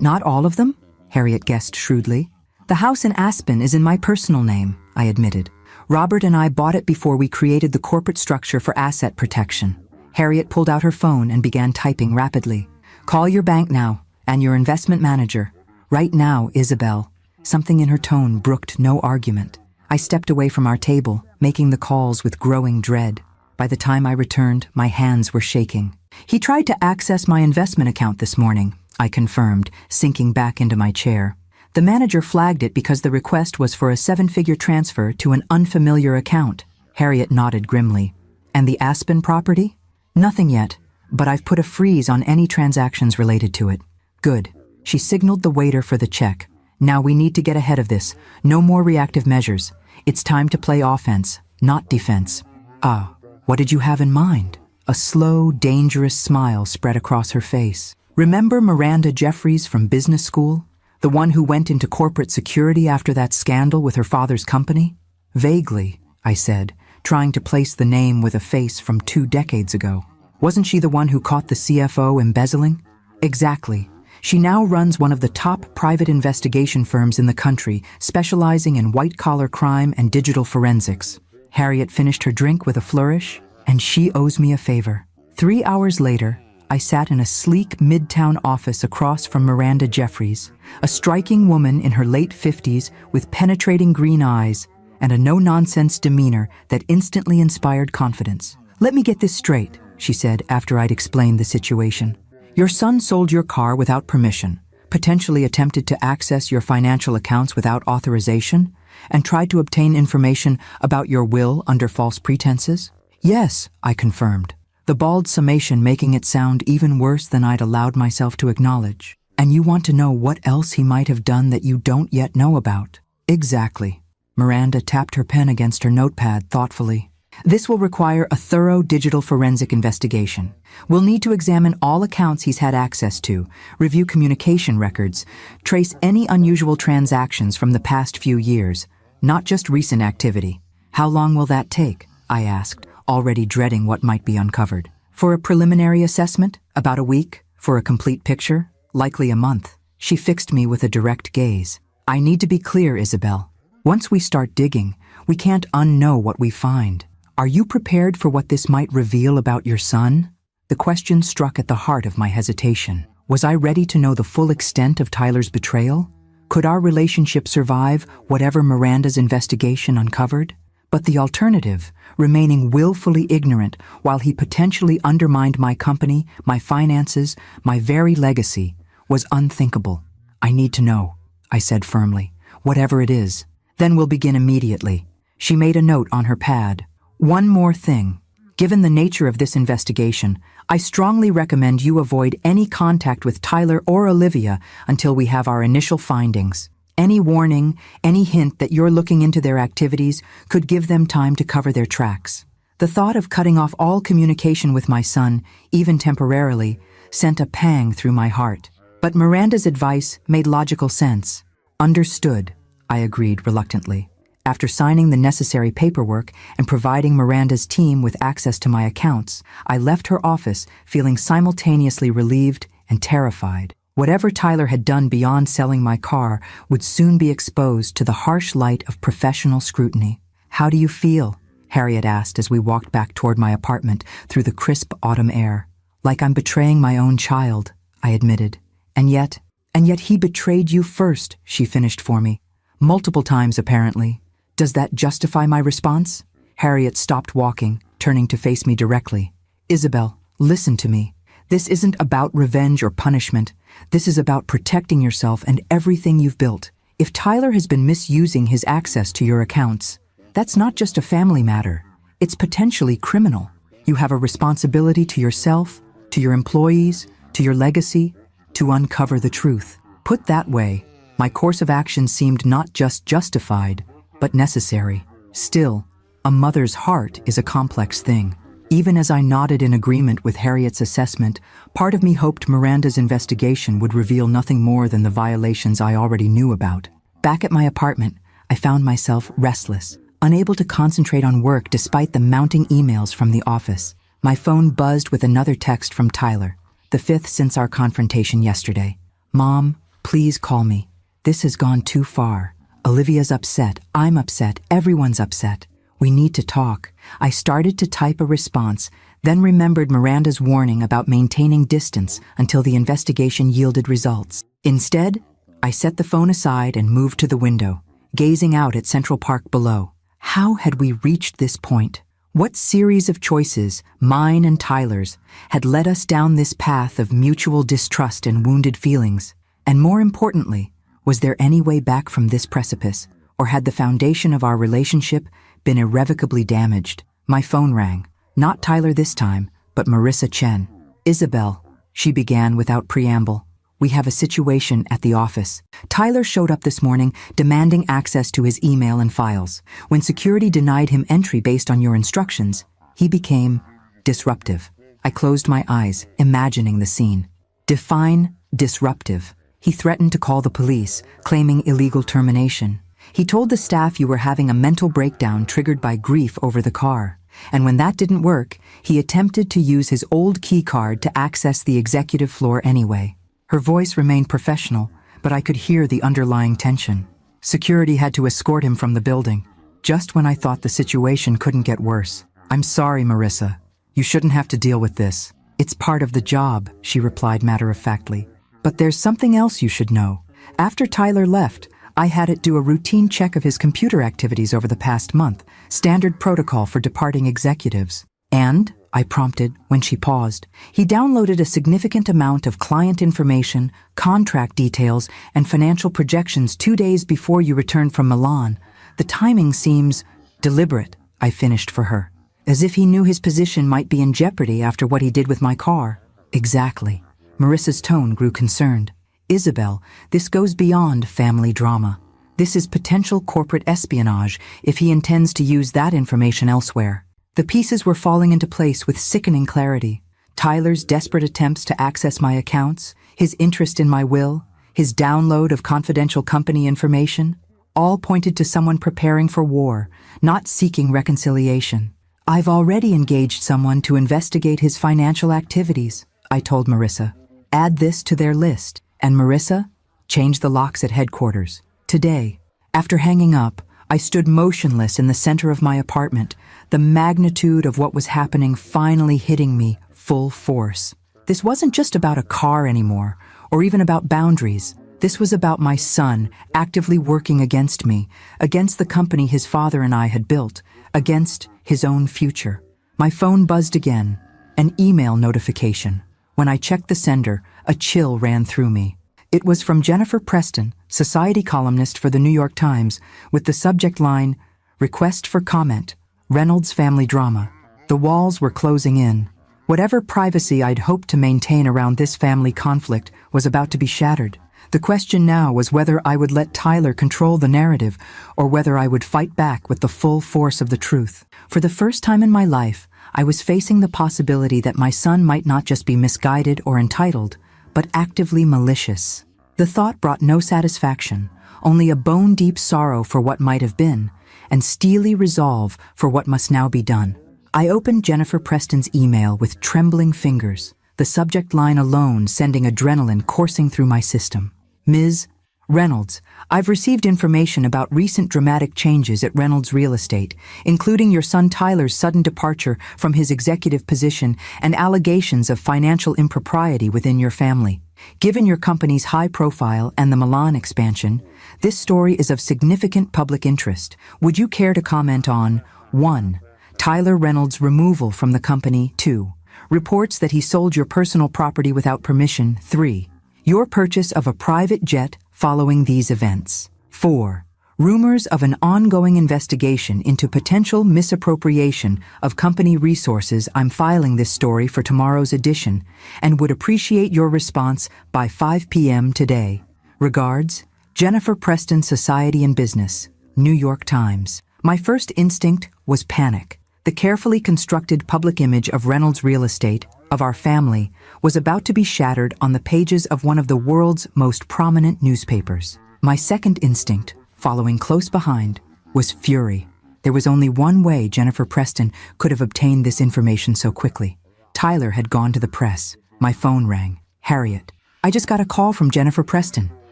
not all of them? Harriet guessed shrewdly. The house in Aspen is in my personal name, I admitted. Robert and I bought it before we created the corporate structure for asset protection. Harriet pulled out her phone and began typing rapidly. Call your bank now, and your investment manager. Right now, Isabel. Something in her tone brooked no argument. I stepped away from our table, making the calls with growing dread. By the time I returned, my hands were shaking. He tried to access my investment account this morning, I confirmed, sinking back into my chair. The manager flagged it because the request was for a 7-figure transfer to an unfamiliar account. Harriet nodded grimly. And the Aspen property? Nothing yet, but I've put a freeze on any transactions related to it. Good. She signaled the waiter for the check. Now we need to get ahead of this. No more reactive measures. It's time to play offense, not defense. Ah, what did you have in mind? A slow, dangerous smile spread across her face. Remember Miranda Jeffries from business school? The one who went into corporate security after that scandal with her father's company? Vaguely, I said, trying to place the name with a face from 2 decades ago. Wasn't she the one who caught the CFO embezzling? Exactly. She now runs one of the top private investigation firms in the country, specializing in white-collar crime and digital forensics. Harriet finished her drink with a flourish, and she owes me a favor. 3 hours later, I sat in a sleek midtown office across from Miranda Jeffries, a striking woman in her late 50s with penetrating green eyes and a no-nonsense demeanor that instantly inspired confidence. Let me get this straight, she said after I'd explained the situation. Your son sold your car without permission, potentially attempted to access your financial accounts without authorization, and tried to obtain information about your will under false pretenses? Yes, I confirmed, the bald summation making it sound even worse than I'd allowed myself to acknowledge. And you want to know what else he might have done that you don't yet know about? Exactly. Miranda tapped her pen against her notepad thoughtfully. This will require a thorough digital forensic investigation. We'll need to examine all accounts he's had access to, review communication records, trace any unusual transactions from the past few years, not just recent activity. How long will that take? I asked, already dreading what might be uncovered. For a preliminary assessment, about a week. For a complete picture, likely a month. She fixed me with a direct gaze. I need to be clear, Isabel. Once we start digging, we can't unknow what we find. Are you prepared for what this might reveal about your son? The question struck at the heart of my hesitation. Was I ready to know the full extent of Tyler's betrayal? Could our relationship survive whatever Miranda's investigation uncovered? But the alternative, remaining willfully ignorant while he potentially undermined my company, my finances, my very legacy, was unthinkable. I need to know, I said firmly, whatever it is. Then we'll begin immediately. She made a note on her pad. One more thing. Given the nature of this investigation, I strongly recommend you avoid any contact with Tyler or Olivia until we have our initial findings. Any warning, any hint that you're looking into their activities could give them time to cover their tracks. The thought of cutting off all communication with my son, even temporarily, sent a pang through my heart. But Miranda's advice made logical sense. Understood, I agreed reluctantly. After signing the necessary paperwork and providing Miranda's team with access to my accounts, I left her office feeling simultaneously relieved and terrified. Whatever Tyler had done beyond selling my car would soon be exposed to the harsh light of professional scrutiny. How do you feel? Harriet asked as we walked back toward my apartment through the crisp autumn air. Like I'm betraying my own child, I admitted. And yet he betrayed you first, she finished for me. Multiple times, apparently. Does that justify my response? Harriet stopped walking, turning to face me directly. Isabel, listen to me. This isn't about revenge or punishment. This is about protecting yourself and everything you've built. If Tyler has been misusing his access to your accounts, that's not just a family matter. It's potentially criminal. You have a responsibility to yourself, to your employees, to your legacy, to uncover the truth. Put that way, my course of action seemed not just justified, but necessary. Still, a mother's heart is a complex thing. Even as I nodded in agreement with Harriet's assessment, part of me hoped Miranda's investigation would reveal nothing more than the violations I already knew about. Back at my apartment, I found myself restless, unable to concentrate on work despite the mounting emails from the office. My phone buzzed with another text from Tyler, the fifth since our confrontation yesterday. Mom, please call me. This has gone too far. Olivia's upset, I'm upset, everyone's upset. We need to talk. I started to type a response, then remembered Miranda's warning about maintaining distance until the investigation yielded results. Instead, I set the phone aside and moved to the window, gazing out at Central Park below. How had we reached this point? What series of choices, mine and Tyler's, had led us down this path of mutual distrust and wounded feelings? And more importantly, was there any way back from this precipice, or had the foundation of our relationship been irrevocably damaged? My phone rang. Not Tyler this time, but Marissa Chen. Isabel, she began without preamble. We have a situation at the office. Tyler showed up this morning demanding access to his email and files. When security denied him entry based on your instructions, he became disruptive. I closed my eyes, imagining the scene. Define disruptive. He threatened to call the police, claiming illegal termination. He told the staff you were having a mental breakdown triggered by grief over the car. And when that didn't work, he attempted to use his old key card to access the executive floor anyway. Her voice remained professional, but I could hear the underlying tension. Security had to escort him from the building, just when I thought the situation couldn't get worse. I'm sorry, Marissa. You shouldn't have to deal with this. It's part of the job, she replied matter-of-factly. But there's something else you should know. After Tyler left, I had it do a routine check of his computer activities over the past month, standard protocol for departing executives. And, I prompted when she paused. He downloaded a significant amount of client information, contract details, and financial projections 2 days before you returned from Milan. The timing seems deliberate, I finished for her. As if he knew his position might be in jeopardy after what he did with my car. Exactly. Marissa's tone grew concerned. Isabel, this goes beyond family drama. This is potential corporate espionage if he intends to use that information elsewhere. The pieces were falling into place with sickening clarity. Tyler's desperate attempts to access my accounts, his interest in my will, his download of confidential company information, all pointed to someone preparing for war, not seeking reconciliation. I've already engaged someone to investigate his financial activities, I told Marissa. Add this to their list, and Marissa, change the locks at headquarters. Today, after hanging up, I stood motionless in the center of my apartment, the magnitude of what was happening finally hitting me full force. This wasn't just about a car anymore, or even about boundaries. This was about my son actively working against me, against the company his father and I had built, against his own future. My phone buzzed again, an email notification. When I checked the sender, a chill ran through me. It was from Jennifer Preston, society columnist for the New York Times, with the subject line, "Request for comment, Reynolds family drama." The walls were closing in. Whatever privacy I'd hoped to maintain around this family conflict was about to be shattered. The question now was whether I would let Tyler control the narrative or whether I would fight back with the full force of the truth. For the first time in my life, I was facing the possibility that my son might not just be misguided or entitled, but actively malicious. The thought brought no satisfaction, only a bone-deep sorrow for what might have been, and steely resolve for what must now be done. I opened Jennifer Preston's email with trembling fingers, the subject line alone sending adrenaline coursing through my system. Ms. Reynolds, I've received information about recent dramatic changes at Reynolds Real Estate, including your son Tyler's sudden departure from his executive position and allegations of financial impropriety within your family. Given your company's high profile and the Milan expansion, this story is of significant public interest. Would you care to comment on 1. Tyler Reynolds' removal from the company, 2. Reports that he sold your personal property without permission, 3. Your purchase of a private jet following these events. 4. Rumors of an ongoing investigation into potential misappropriation of company resources. I'm filing this story for tomorrow's edition and would appreciate your response by 5 p.m. today. Regards, Jennifer Preston, Society and Business, New York Times. My first instinct was panic. The carefully constructed public image of Reynolds Real Estate, of our family, was about to be shattered on the pages of one of the world's most prominent newspapers. My second instinct, following close behind, was fury. There was only one way Jennifer Preston could have obtained this information so quickly. Tyler had gone to the press. My phone rang. Harriet. I just got a call from Jennifer Preston,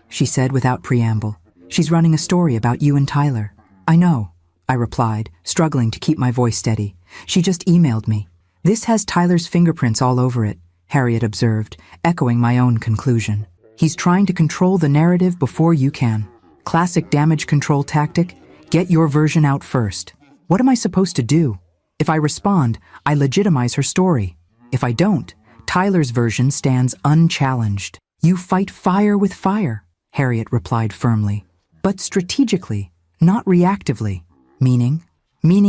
she said without preamble. She's running a story about you and Tyler. I know, I replied, struggling to keep my voice steady. She just emailed me. This has Tyler's fingerprints all over it, Harriet observed, echoing my own conclusion. He's trying to control the narrative before you can. Classic damage control tactic, get your version out first. What am I supposed to do? If I respond, I legitimize her story. If I don't, Tyler's version stands unchallenged. You fight fire with fire, Harriet replied firmly. But strategically, not reactively. Meaning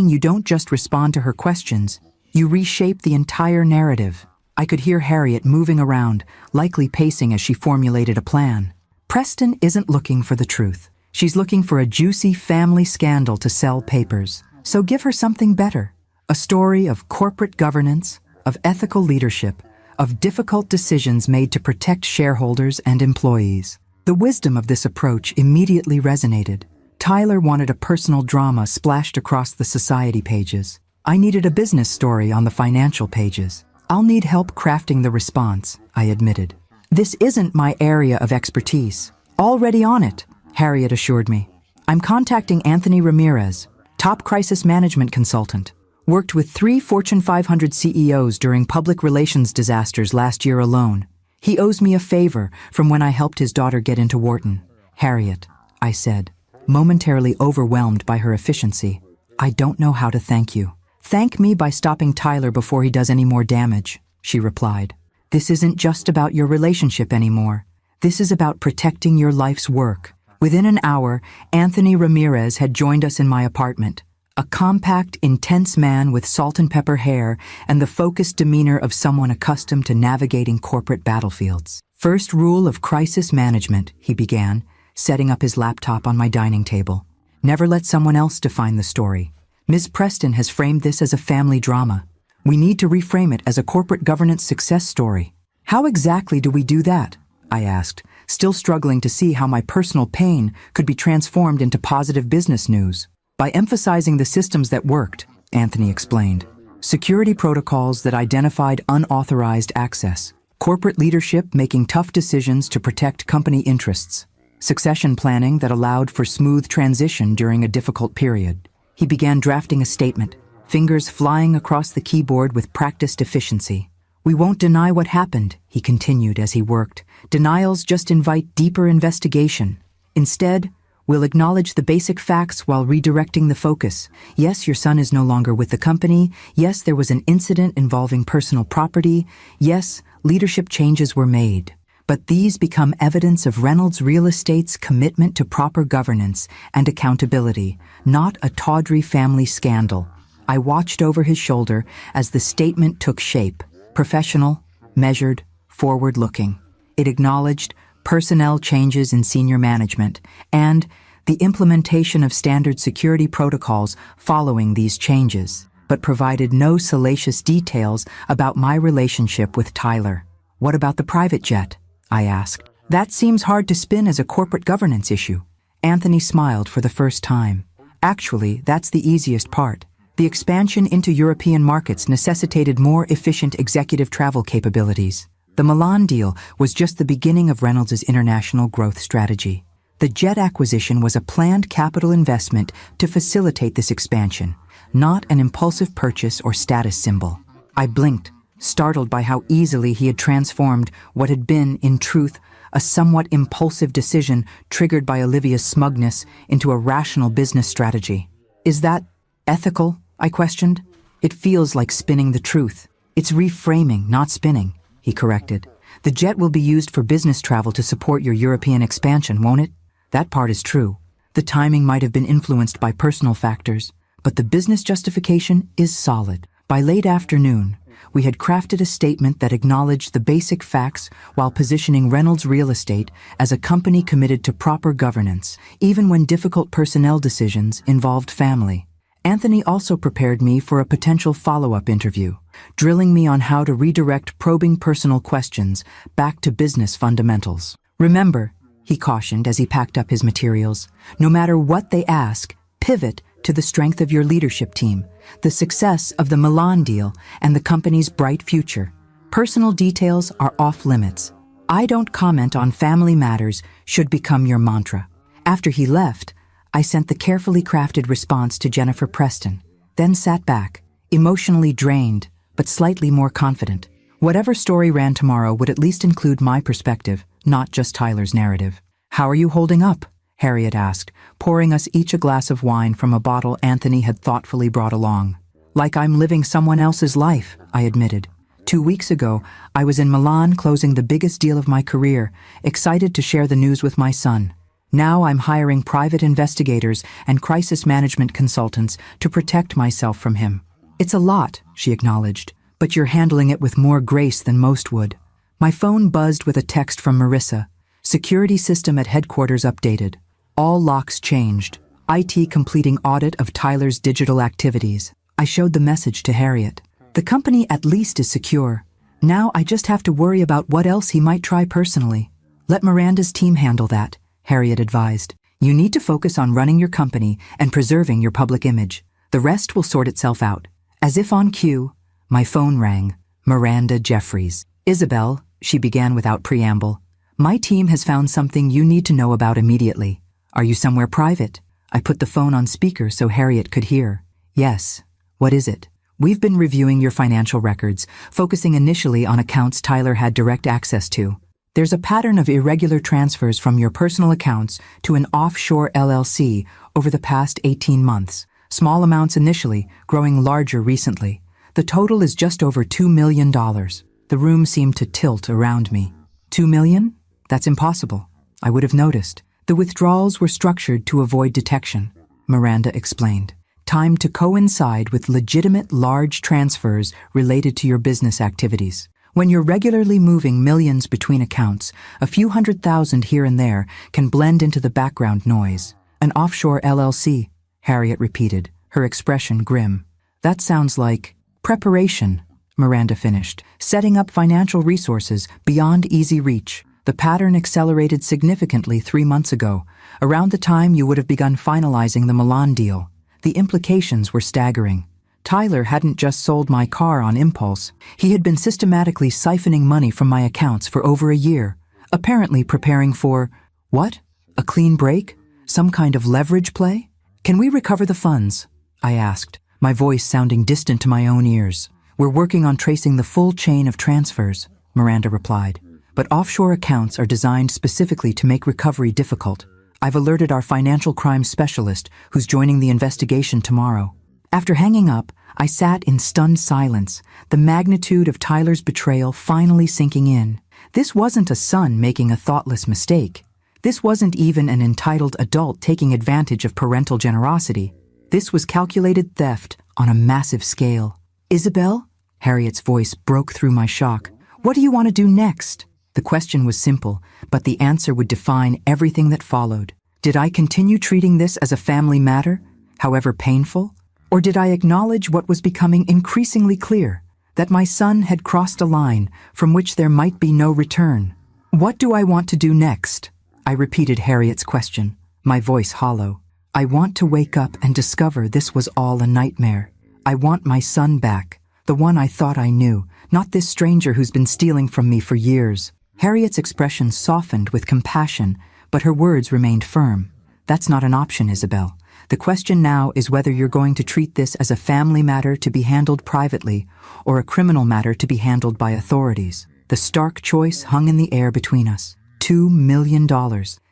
you don't just respond to her questions, you reshape the entire narrative. I could hear Harriet moving around, likely pacing as she formulated a plan. Preston isn't looking for the truth. She's looking for a juicy family scandal to sell papers. So give her something better. A story of corporate governance, of ethical leadership, of difficult decisions made to protect shareholders and employees. The wisdom of this approach immediately resonated. Tyler wanted a personal drama splashed across the society pages. I needed a business story on the financial pages. I'll need help crafting the response, I admitted. This isn't my area of expertise. Already on it, Harriet assured me. I'm contacting Anthony Ramirez, top crisis management consultant. Worked with 3 Fortune 500 CEOs during public relations disasters last year alone. He owes me a favor from when I helped his daughter get into Wharton. Harriet, I said, momentarily overwhelmed by her efficiency. I don't know how to thank you. "Thank me by stopping Tyler before he does any more damage," she replied. "This isn't just about your relationship anymore. This is about protecting your life's work." Within an hour, Anthony Ramirez had joined us in my apartment. A compact, intense man with salt and pepper hair and the focused demeanor of someone accustomed to navigating corporate battlefields. "First rule of crisis management," he began, setting up his laptop on my dining table. "Never let someone else define the story. Ms. Preston has framed this as a family drama. We need to reframe it as a corporate governance success story." "How exactly do we do that?" I asked, still struggling to see how my personal pain could be transformed into positive business news. "By emphasizing the systems that worked," Anthony explained. "Security protocols that identified unauthorized access. Corporate leadership making tough decisions to protect company interests. Succession planning that allowed for smooth transition during a difficult period." He began drafting a statement, fingers flying across the keyboard with practiced efficiency. "We won't deny what happened," he continued as he worked. "Denials just invite deeper investigation. Instead, we'll acknowledge the basic facts while redirecting the focus. Yes, your son is no longer with the company. Yes, there was an incident involving personal property. Yes, leadership changes were made. But these become evidence of Reynolds Real Estate's commitment to proper governance and accountability, not a tawdry family scandal." I watched over his shoulder as the statement took shape. Professional, measured, forward-looking. It acknowledged personnel changes in senior management and the implementation of standard security protocols following these changes, but provided no salacious details about my relationship with Tyler. "What about the private jet?" I asked. "That seems hard to spin as a corporate governance issue." Anthony smiled for the first time. "Actually, that's the easiest part. The expansion into European markets necessitated more efficient executive travel capabilities. The Milan deal was just the beginning of Reynolds' international growth strategy. The jet acquisition was a planned capital investment to facilitate this expansion, not an impulsive purchase or status symbol." I blinked, startled by how easily he had transformed what had been, in truth, a somewhat impulsive decision triggered by Olivia's smugness into a rational business strategy. "Is that ethical?" I questioned. "It feels like spinning the truth." "It's reframing, not spinning," he corrected. "The jet will be used for business travel to support your European expansion, won't it?" That part is true. The timing might have been influenced by personal factors, but the business justification is solid. By late afternoon, we had crafted a statement that acknowledged the basic facts while positioning Reynolds Real Estate as a company committed to proper governance, even when difficult personnel decisions involved family. Anthony also prepared me for a potential follow-up interview, drilling me on how to redirect probing personal questions back to business fundamentals. "Remember," he cautioned as he packed up his materials, "no matter what they ask, pivot to the strength of your leadership team, the success of the Milan deal, and the company's bright future. Personal details are off limits. I don't comment on family matters should become your mantra." After he left, I sent the carefully crafted response to Jennifer Preston, then sat back, emotionally drained, but slightly more confident. Whatever story ran tomorrow would at least include my perspective, not just Tyler's narrative. "How are you holding up?" Harriet asked, pouring us each a glass of wine from a bottle Anthony had thoughtfully brought along. "Like I'm living someone else's life," I admitted. 2 weeks ago, I was in Milan closing the biggest deal of my career, excited to share the news with my son. Now I'm hiring private investigators and crisis management consultants to protect myself from him. "It's a lot," she acknowledged, "but you're handling it with more grace than most would." My phone buzzed with a text from Marissa. "Security system at headquarters updated. All locks changed. IT completing audit of Tyler's digital activities." I showed the message to Harriet. "The company at least is secure. Now I just have to worry about what else he might try personally." "Let Miranda's team handle that," Harriet advised. "You need to focus on running your company and preserving your public image. The rest will sort itself out." As if on cue, my phone rang. Miranda Jeffries. "Isabel," she began without preamble, "my team has found something you need to know about immediately. Are you somewhere private?" I put the phone on speaker so Harriet could hear. "Yes. What is it?" "We've been reviewing your financial records, focusing initially on accounts Tyler had direct access to. There's a pattern of irregular transfers from your personal accounts to an offshore LLC over the past 18 months. Small amounts initially, growing larger recently. The total is just over $2 million. The room seemed to tilt around me. 2 million? That's impossible. I would have noticed. The withdrawals were structured to avoid detection, Miranda explained. Timed to coincide with legitimate large transfers related to your business activities. When you're regularly moving millions between accounts, a few $100,000 here and there can blend into the background noise. An offshore LLC, Harriet repeated, her expression grim. That sounds like preparation, Miranda finished, setting up financial resources beyond easy reach. The pattern accelerated significantly 3 months ago, around the time you would have begun finalizing the Milan deal. The implications were staggering. Tyler hadn't just sold my car on impulse. He had been systematically siphoning money from my accounts for over a year, apparently preparing for, what? A clean break? Some kind of leverage play? Can we recover the funds? I asked, my voice sounding distant to my own ears. We're working on tracing the full chain of transfers, Miranda replied. But offshore accounts are designed specifically to make recovery difficult. I've alerted our financial crimes specialist, who's joining the investigation tomorrow. After hanging up, I sat in stunned silence, the magnitude of Tyler's betrayal finally sinking in. This wasn't a son making a thoughtless mistake. This wasn't even an entitled adult taking advantage of parental generosity. This was calculated theft on a massive scale. Isabel? Harriet's voice broke through my shock. What do you want to do next? The question was simple, but the answer would define everything that followed. Did I continue treating this as a family matter, however painful? Or did I acknowledge what was becoming increasingly clear, that my son had crossed a line from which there might be no return? What do I want to do next? I repeated Harriet's question, my voice hollow. I want to wake up and discover this was all a nightmare. I want my son back, the one I thought I knew, not this stranger who's been stealing from me for years. Harriet's expression softened with compassion, but her words remained firm. That's not an option, Isabel. The question now is whether you're going to treat this as a family matter to be handled privately or a criminal matter to be handled by authorities. The stark choice hung in the air between us. $2 million.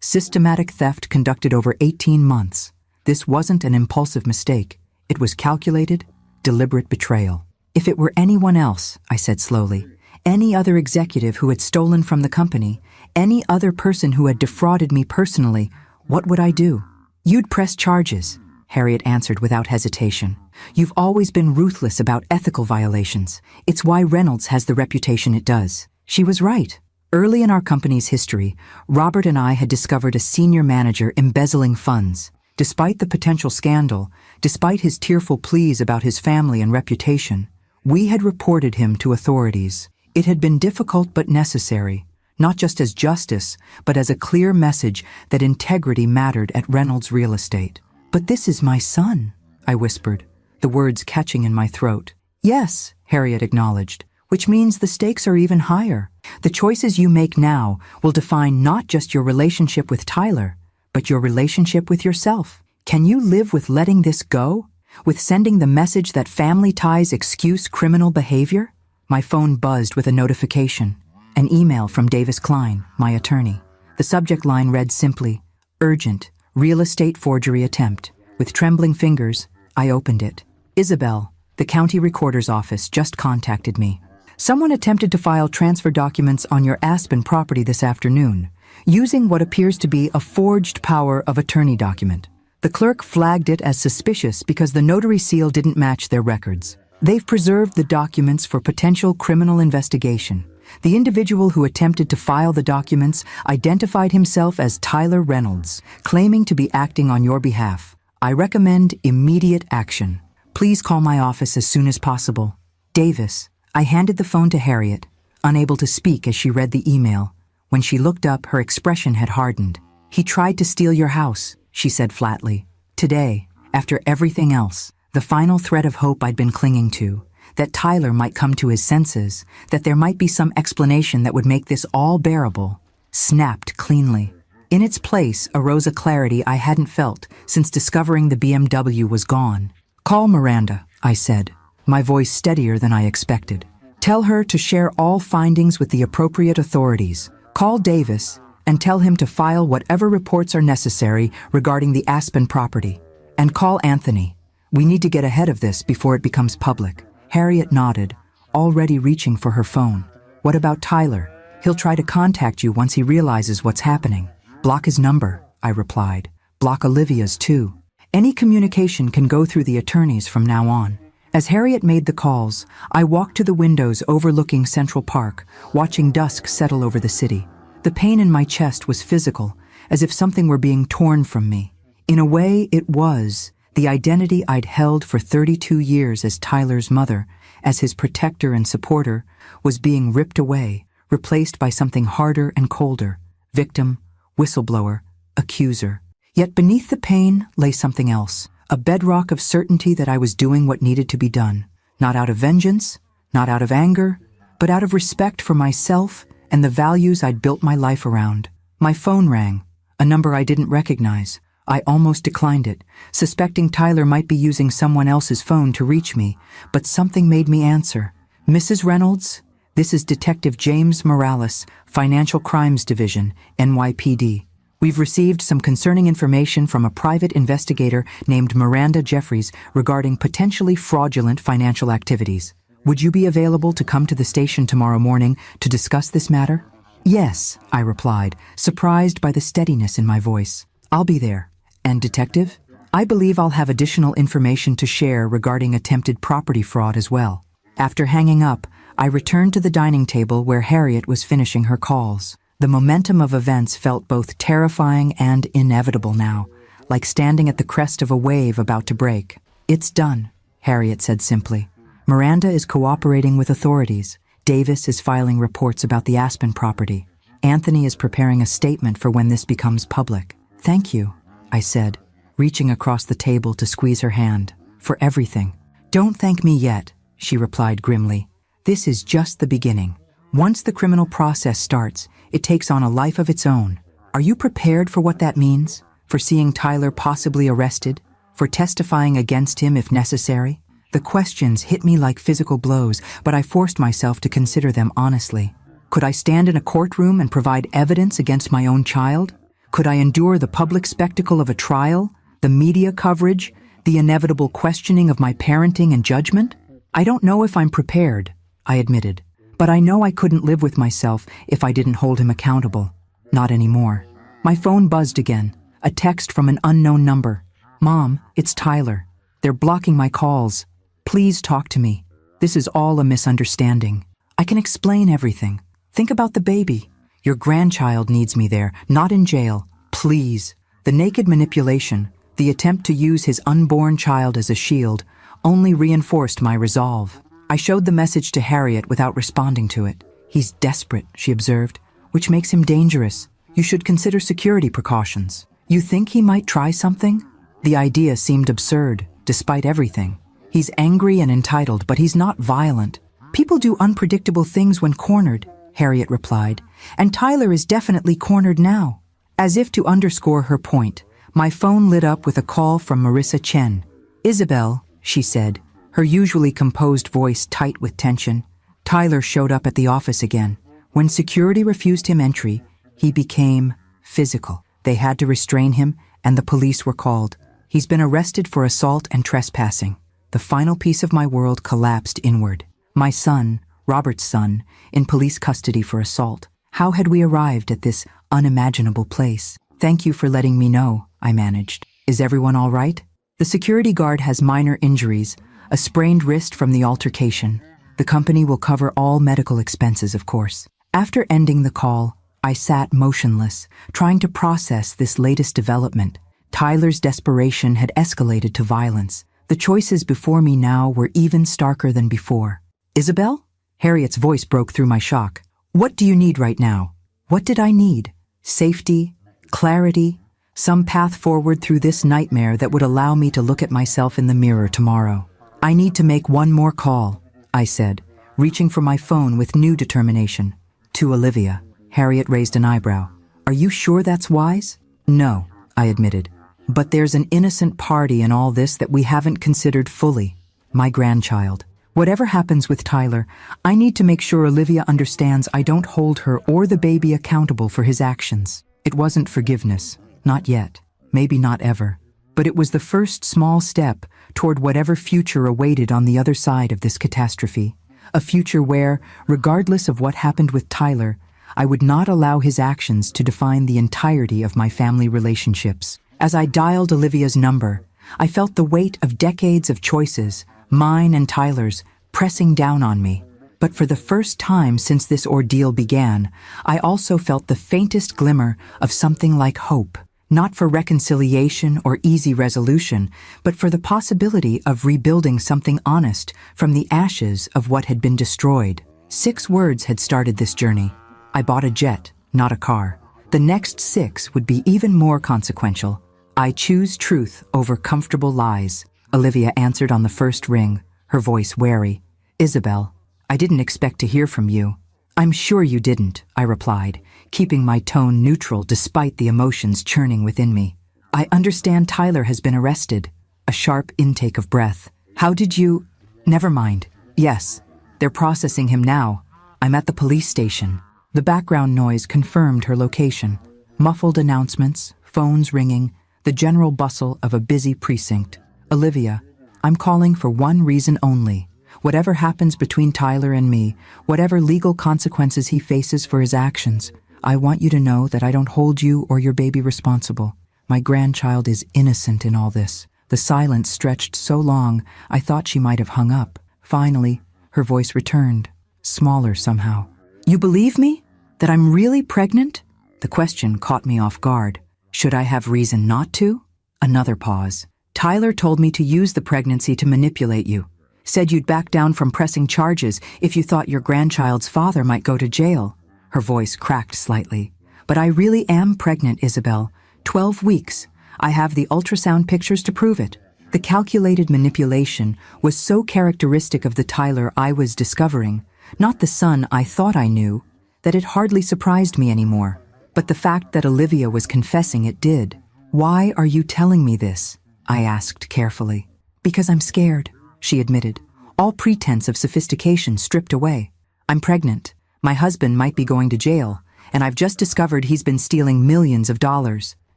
Systematic theft conducted over 18 months. This wasn't an impulsive mistake. It was calculated, deliberate betrayal. If it were anyone else, I said slowly, any other executive who had stolen from the company, any other person who had defrauded me personally, what would I do? You'd press charges, Harriet answered without hesitation. You've always been ruthless about ethical violations. It's why Reynolds has the reputation it does. She was right. Early in our company's history, Robert and I had discovered a senior manager embezzling funds. Despite the potential scandal, despite his tearful pleas about his family and reputation, we had reported him to authorities. It had been difficult but necessary, not just as justice, but as a clear message that integrity mattered at Reynolds Real Estate. But this is my son, I whispered, the words catching in my throat. Yes, Harriet acknowledged, which means the stakes are even higher. The choices you make now will define not just your relationship with Tyler, but your relationship with yourself. Can you live with letting this go? With sending the message that family ties excuse criminal behavior? My phone buzzed with a notification. An email from Davis Klein, my attorney. The subject line read simply, "Urgent, real estate forgery attempt." With trembling fingers, I opened it. Isabel, the county recorder's office, just contacted me. Someone attempted to file transfer documents on your Aspen property this afternoon, using what appears to be a forged power of attorney document. The clerk flagged it as suspicious because the notary seal didn't match their records. They've preserved the documents for potential criminal investigation. The individual who attempted to file the documents identified himself as Tyler Reynolds, claiming to be acting on your behalf. I recommend immediate action. Please call my office as soon as possible. Davis. I handed the phone to Harriet, unable to speak as she read the email. When she looked up, her expression had hardened. He tried to steal your house, she said flatly. Today, after everything else, the final thread of hope I'd been clinging to, that Tyler might come to his senses, that there might be some explanation that would make this all bearable, snapped cleanly. In its place arose a clarity I hadn't felt since discovering the BMW was gone. Call Miranda, I said, my voice steadier than I expected. Tell her to share all findings with the appropriate authorities. Call Davis and tell him to file whatever reports are necessary regarding the Aspen property. And call Anthony. We need to get ahead of this before it becomes public. Harriet nodded, already reaching for her phone. What about Tyler? He'll try to contact you once he realizes what's happening. Block his number, I replied. Block Olivia's too. Any communication can go through the attorneys from now on. As Harriet made the calls, I walked to the windows overlooking Central Park, watching dusk settle over the city. The pain in my chest was physical, as if something were being torn from me. In a way, it was. The identity I'd held for 32 years as Tyler's mother, as his protector and supporter, was being ripped away, replaced by something harder and colder. Victim, whistleblower, accuser. Yet beneath the pain lay something else. A bedrock of certainty that I was doing what needed to be done. Not out of vengeance, not out of anger, but out of respect for myself and the values I'd built my life around. My phone rang, a number I didn't recognize. I almost declined it, suspecting Tyler might be using someone else's phone to reach me, but something made me answer. Mrs. Reynolds, this is Detective James Morales, Financial Crimes Division, NYPD. We've received some concerning information from a private investigator named Miranda Jeffries regarding potentially fraudulent financial activities. Would you be available to come to the station tomorrow morning to discuss this matter? Yes, I replied, surprised by the steadiness in my voice. I'll be there. And detective? I believe I'll have additional information to share regarding attempted property fraud as well. After hanging up, I returned to the dining table where Harriet was finishing her calls. The momentum of events felt both terrifying and inevitable now, like standing at the crest of a wave about to break. It's done, Harriet said simply. Miranda is cooperating with authorities. Davis is filing reports about the Aspen property. Anthony is preparing a statement for when this becomes public. Thank you, I said, reaching across the table to squeeze her hand. For everything. Don't thank me yet, she replied grimly. This is just the beginning. Once the criminal process starts, it takes on a life of its own. Are you prepared for what that means? For seeing Tyler possibly arrested? For testifying against him if necessary? The questions hit me like physical blows, but I forced myself to consider them honestly. Could I stand in a courtroom and provide evidence against my own child? Could I endure the public spectacle of a trial, the media coverage, the inevitable questioning of my parenting and judgment? I don't know if I'm prepared, I admitted. But I know I couldn't live with myself if I didn't hold him accountable. Not anymore. My phone buzzed again, a text from an unknown number. Mom, it's Tyler. They're blocking my calls. Please talk to me. This is all a misunderstanding. I can explain everything. Think about the baby. Your grandchild needs me there, not in jail. Please. The naked manipulation, the attempt to use his unborn child as a shield, only reinforced my resolve. I showed the message to Harriet without responding to it. He's desperate, she observed, which makes him dangerous. You should consider security precautions. You think he might try something? The idea seemed absurd, despite everything. He's angry and entitled, but he's not violent. People do unpredictable things when cornered, Harriet replied, and Tyler is definitely cornered now. As if to underscore her point, my phone lit up with a call from Marissa Chen. Isabel, she said, her usually composed voice tight with tension. Tyler showed up at the office again. When security refused him entry, he became physical. They had to restrain him, and the police were called. He's been arrested for assault and trespassing. The final piece of my world collapsed inward. My son, Robert's son, in police custody for assault. How had we arrived at this unimaginable place? Thank you for letting me know, I managed. Is everyone all right? The security guard has minor injuries, a sprained wrist from the altercation. The company will cover all medical expenses, of course. After ending the call, I sat motionless, trying to process this latest development. Tyler's desperation had escalated to violence. The choices before me now were even starker than before. Isabel? Harriet's voice broke through my shock. What do you need right now? What did I need? Safety? Clarity? Some path forward through this nightmare that would allow me to look at myself in the mirror tomorrow. I need to make one more call, I said, reaching for my phone with new determination. To Olivia. Harriet raised an eyebrow. Are you sure that's wise? No, I admitted. But there's an innocent party in all this that we haven't considered fully. My grandchild. Whatever happens with Tyler, I need to make sure Olivia understands I don't hold her or the baby accountable for his actions. It wasn't forgiveness. Not yet. Maybe not ever. But it was the first small step toward whatever future awaited on the other side of this catastrophe. A future where, regardless of what happened with Tyler, I would not allow his actions to define the entirety of my family relationships. As I dialed Olivia's number, I felt the weight of decades of choices, mine and Tyler's, pressing down on me. But for the first time since this ordeal began, I also felt the faintest glimmer of something like hope. Not for reconciliation or easy resolution, but for the possibility of rebuilding something honest from the ashes of what had been destroyed. 6 words had started this journey. I bought a jet, not a car. The next 6 would be even more consequential. I choose truth over comfortable lies. Olivia answered on the first ring, her voice wary. Isabel, I didn't expect to hear from you. I'm sure you didn't, I replied, keeping my tone neutral despite the emotions churning within me. I understand Tyler has been arrested. A sharp intake of breath. How did you... Never mind. Yes, they're processing him now. I'm at the police station. The background noise confirmed her location. Muffled announcements, phones ringing, the general bustle of a busy precinct. Olivia, I'm calling for one reason only. Whatever happens between Tyler and me, whatever legal consequences he faces for his actions, I want you to know that I don't hold you or your baby responsible. My grandchild is innocent in all this. The silence stretched so long, I thought she might have hung up. Finally, her voice returned, smaller somehow. You believe me? That I'm really pregnant? The question caught me off guard. Should I have reason not to? Another pause. Tyler told me to use the pregnancy to manipulate you. Said you'd back down from pressing charges if you thought your grandchild's father might go to jail. Her voice cracked slightly. But I really am pregnant, Isabel. 12 weeks. I have the ultrasound pictures to prove it. The calculated manipulation was so characteristic of the Tyler I was discovering, not the son I thought I knew, that it hardly surprised me anymore. But the fact that Olivia was confessing it did. Why are you telling me this? I asked carefully. Because I'm scared, she admitted, all pretense of sophistication stripped away. I'm pregnant. My husband might be going to jail, and I've just discovered he's been stealing millions of dollars.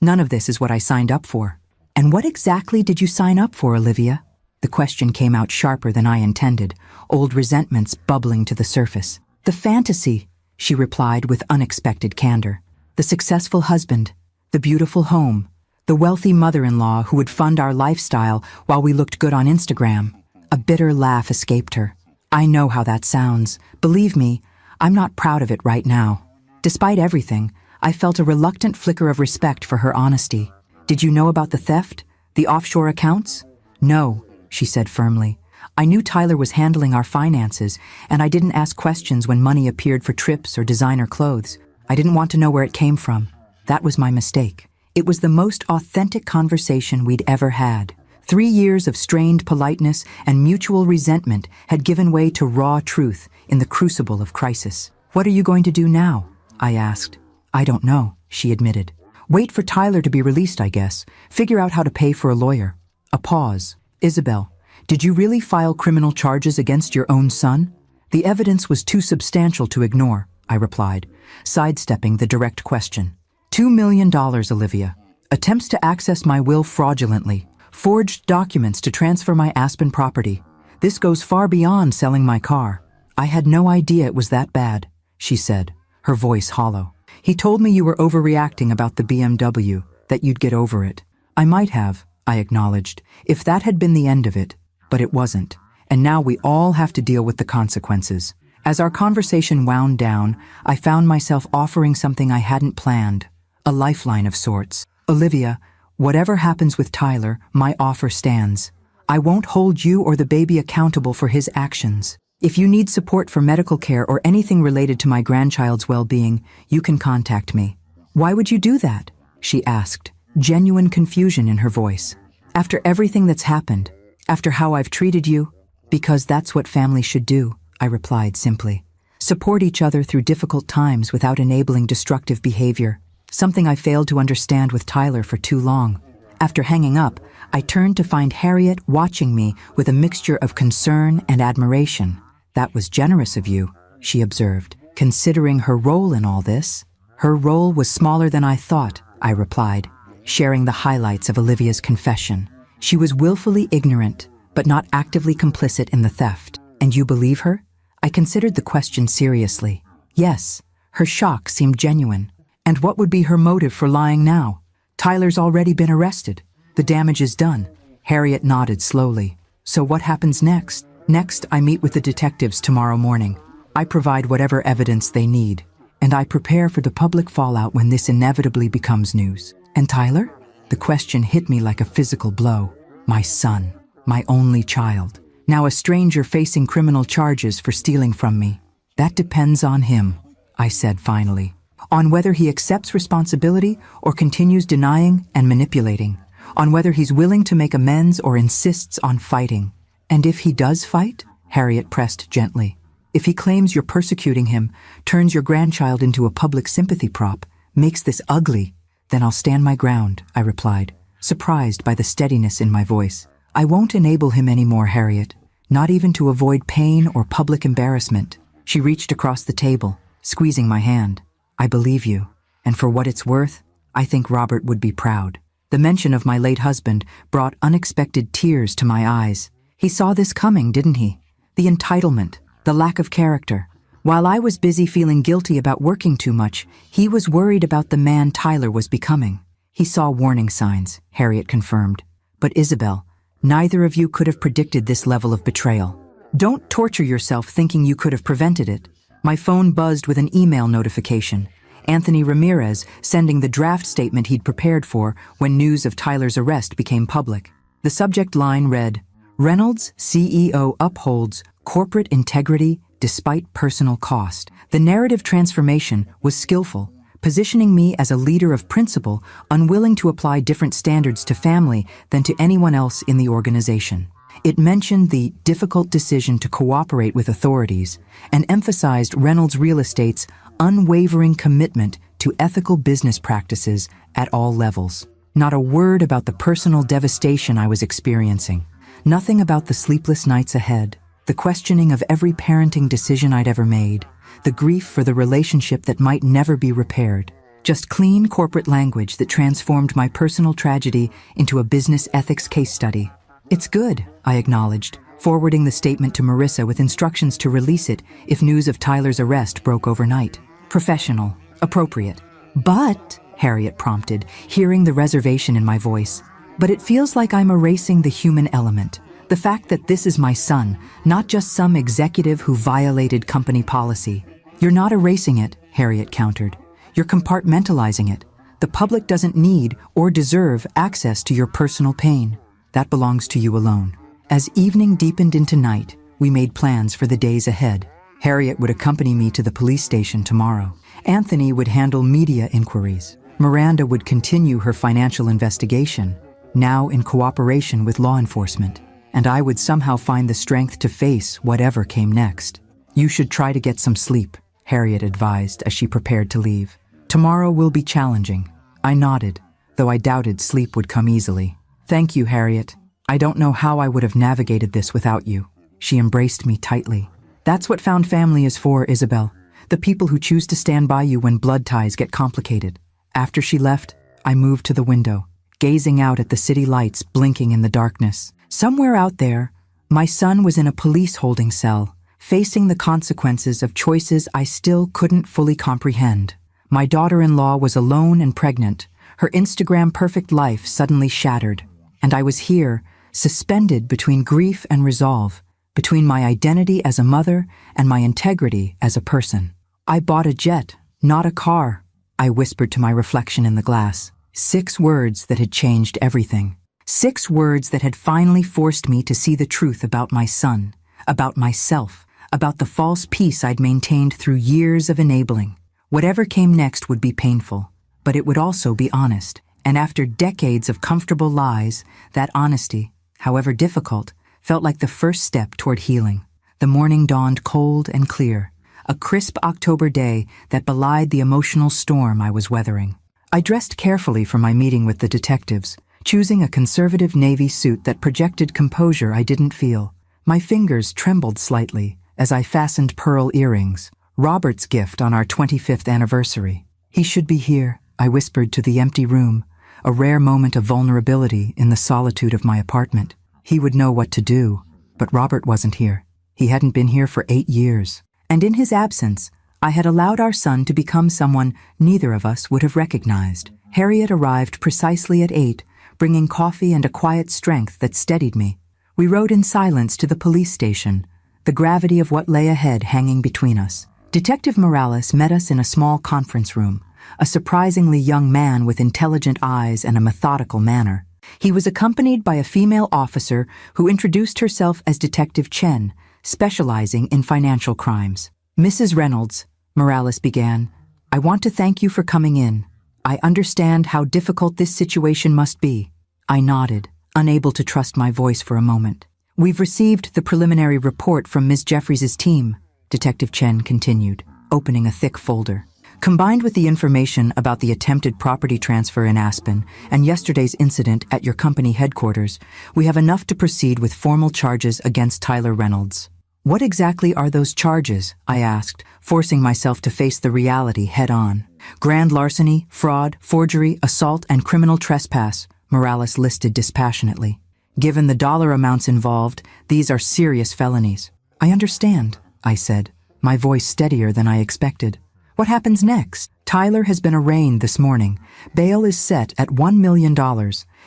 None of this is what I signed up for. And what exactly did you sign up for, Olivia? The question came out sharper than I intended, old resentments bubbling to the surface. The fantasy, she replied with unexpected candor. The successful husband, the beautiful home, the wealthy mother-in-law who would fund our lifestyle while we looked good on Instagram. A bitter laugh escaped her. I know how that sounds. Believe me, I'm not proud of it right now. Despite everything, I felt a reluctant flicker of respect for her honesty. Did you know about the theft? The offshore accounts? No, she said firmly. I knew Tyler was handling our finances, and I didn't ask questions when money appeared for trips or designer clothes. I didn't want to know where it came from. That was my mistake. It was the most authentic conversation we'd ever had. 3 years of strained politeness and mutual resentment had given way to raw truth in the crucible of crisis. What are you going to do now? I asked. I don't know, she admitted. Wait for Tyler to be released, I guess. Figure out how to pay for a lawyer. A pause. Isabel, did you really file criminal charges against your own son? The evidence was too substantial to ignore, I replied, sidestepping the direct question. $2 million, Olivia. Attempts to access my will fraudulently. Forged documents to transfer my Aspen property. This goes far beyond selling my car. I had no idea it was that bad, she said, her voice hollow. He told me you were overreacting about the BMW, that you'd get over it. I might have, I acknowledged, if that had been the end of it, but it wasn't. And now we all have to deal with the consequences. As our conversation wound down, I found myself offering something I hadn't planned, a lifeline of sorts. Olivia, whatever happens with Tyler, my offer stands. I won't hold you or the baby accountable for his actions. If you need support for medical care or anything related to my grandchild's well-being, you can contact me. Why would you do that? She asked, genuine confusion in her voice. After everything that's happened, after how I've treated you, because that's what family should do, I replied simply. Support each other through difficult times without enabling destructive behavior, something I failed to understand with Tyler for too long. After hanging up, I turned to find Harriet watching me with a mixture of concern and admiration. That was generous of you, she observed, considering her role in all this. Her role was smaller than I thought, I replied. sharing the highlights of Olivia's confession. She was willfully ignorant, but not actively complicit in the theft. And you believe her? I considered the question seriously. Yes, her shock seemed genuine. And what would be her motive for lying now? Tyler's already been arrested. The damage is done. Harriet nodded slowly. So what happens next? Next, I meet with the detectives tomorrow morning. I provide whatever evidence they need, and I prepare for the public fallout when this inevitably becomes news. And Tyler? The question hit me like a physical blow. My son, my only child, now a stranger facing criminal charges for stealing from me. That depends on him, I said finally. On whether he accepts responsibility or continues denying and manipulating. On whether he's willing to make amends or insists on fighting. And if he does fight? Harriet pressed gently. If he claims you're persecuting him, turns your grandchild into a public sympathy prop, makes this ugly, then I'll stand my ground, I replied, surprised by the steadiness in my voice. I won't enable him anymore, Harriet, not even to avoid pain or public embarrassment. She reached across the table, squeezing my hand. I believe you, and for what it's worth, I think Robert would be proud. The mention of my late husband brought unexpected tears to my eyes. He saw this coming, didn't he? The entitlement, the lack of character. While I was busy feeling guilty about working too much, he was worried about the man Tyler was becoming. He saw warning signs, Harriet confirmed. But Isabel, neither of you could have predicted this level of betrayal. Don't torture yourself thinking you could have prevented it. My phone buzzed with an email notification. Anthony Ramirez sending the draft statement he'd prepared for when news of Tyler's arrest became public. The subject line read, Reynolds, CEO upholds corporate integrity despite personal cost. The narrative transformation was skillful, positioning me as a leader of principle, unwilling to apply different standards to family than to anyone else in the organization. It mentioned the difficult decision to cooperate with authorities and emphasized Reynolds Real Estate's unwavering commitment to ethical business practices at all levels. Not a word about the personal devastation I was experiencing. Nothing about the sleepless nights ahead, the questioning of every parenting decision I'd ever made, the grief for the relationship that might never be repaired. Just clean corporate language that transformed my personal tragedy into a business ethics case study. It's good, I acknowledged, forwarding the statement to Marissa with instructions to release it if news of Tyler's arrest broke overnight. Professional, appropriate. But, Harriet prompted, hearing the reservation in my voice, but it feels like I'm erasing the human element. The fact that this is my son, not just some executive who violated company policy. You're not erasing it, Harriet countered. You're compartmentalizing it. The public doesn't need or deserve access to your personal pain. That belongs to you alone. As evening deepened into night, we made plans for the days ahead. Harriet would accompany me to the police station tomorrow. Anthony would handle media inquiries. Miranda would continue her financial investigation, now in cooperation with law enforcement. And I would somehow find the strength to face whatever came next. You should try to get some sleep, Harriet advised as she prepared to leave. Tomorrow will be challenging. I nodded, though I doubted sleep would come easily. Thank you, Harriet. I don't know how I would have navigated this without you. She embraced me tightly. That's what found family is for, Isabel. The people who choose to stand by you when blood ties get complicated. After she left, I moved to the window, gazing out at the city lights blinking in the darkness. Somewhere out there, my son was in a police holding cell, facing the consequences of choices I still couldn't fully comprehend. My daughter-in-law was alone and pregnant, her Instagram perfect life suddenly shattered, and I was here, suspended between grief and resolve, between my identity as a mother and my integrity as a person. I bought a jet, not a car, I whispered to my reflection in the glass. 6 words that had changed everything. 6 words that had finally forced me to see the truth about my son, about myself, about the false peace I'd maintained through years of enabling. Whatever came next would be painful, but it would also be honest. And after decades of comfortable lies, that honesty, however difficult, felt like the first step toward healing. The morning dawned cold and clear, a crisp October day that belied the emotional storm I was weathering. I dressed carefully for my meeting with the detectives, choosing a conservative navy suit that projected composure I didn't feel. My fingers trembled slightly as I fastened pearl earrings, Robert's gift on our 25th anniversary. He should be here, I whispered to the empty room, a rare moment of vulnerability in the solitude of my apartment. He would know what to do, but Robert wasn't here. He hadn't been here for 8 years. And in his absence, I had allowed our son to become someone neither of us would have recognized. Harriet arrived precisely at 8, bringing coffee and a quiet strength that steadied me. We rode in silence to the police station, the gravity of what lay ahead hanging between us. Detective Morales met us in a small conference room, a surprisingly young man with intelligent eyes and a methodical manner. He was accompanied by a female officer who introduced herself as Detective Chen, specializing in financial crimes. "Mrs. Reynolds," Morales began, "I want to thank you for coming in. I understand how difficult this situation must be." I nodded, unable to trust my voice for a moment. "We've received the preliminary report from Ms. Jeffries' team," Detective Chen continued, opening a thick folder. "Combined with the information about the attempted property transfer in Aspen and yesterday's incident at your company headquarters, we have enough to proceed with formal charges against Tyler Reynolds." "What exactly are those charges?" I asked, forcing myself to face the reality head-on. "Grand larceny, fraud, forgery, assault, and criminal trespass," Morales listed dispassionately. "Given the dollar amounts involved, these are serious felonies." "I understand," I said, my voice steadier than I expected. "What happens next?" "Tyler has been arraigned this morning. Bail is set at $1 million.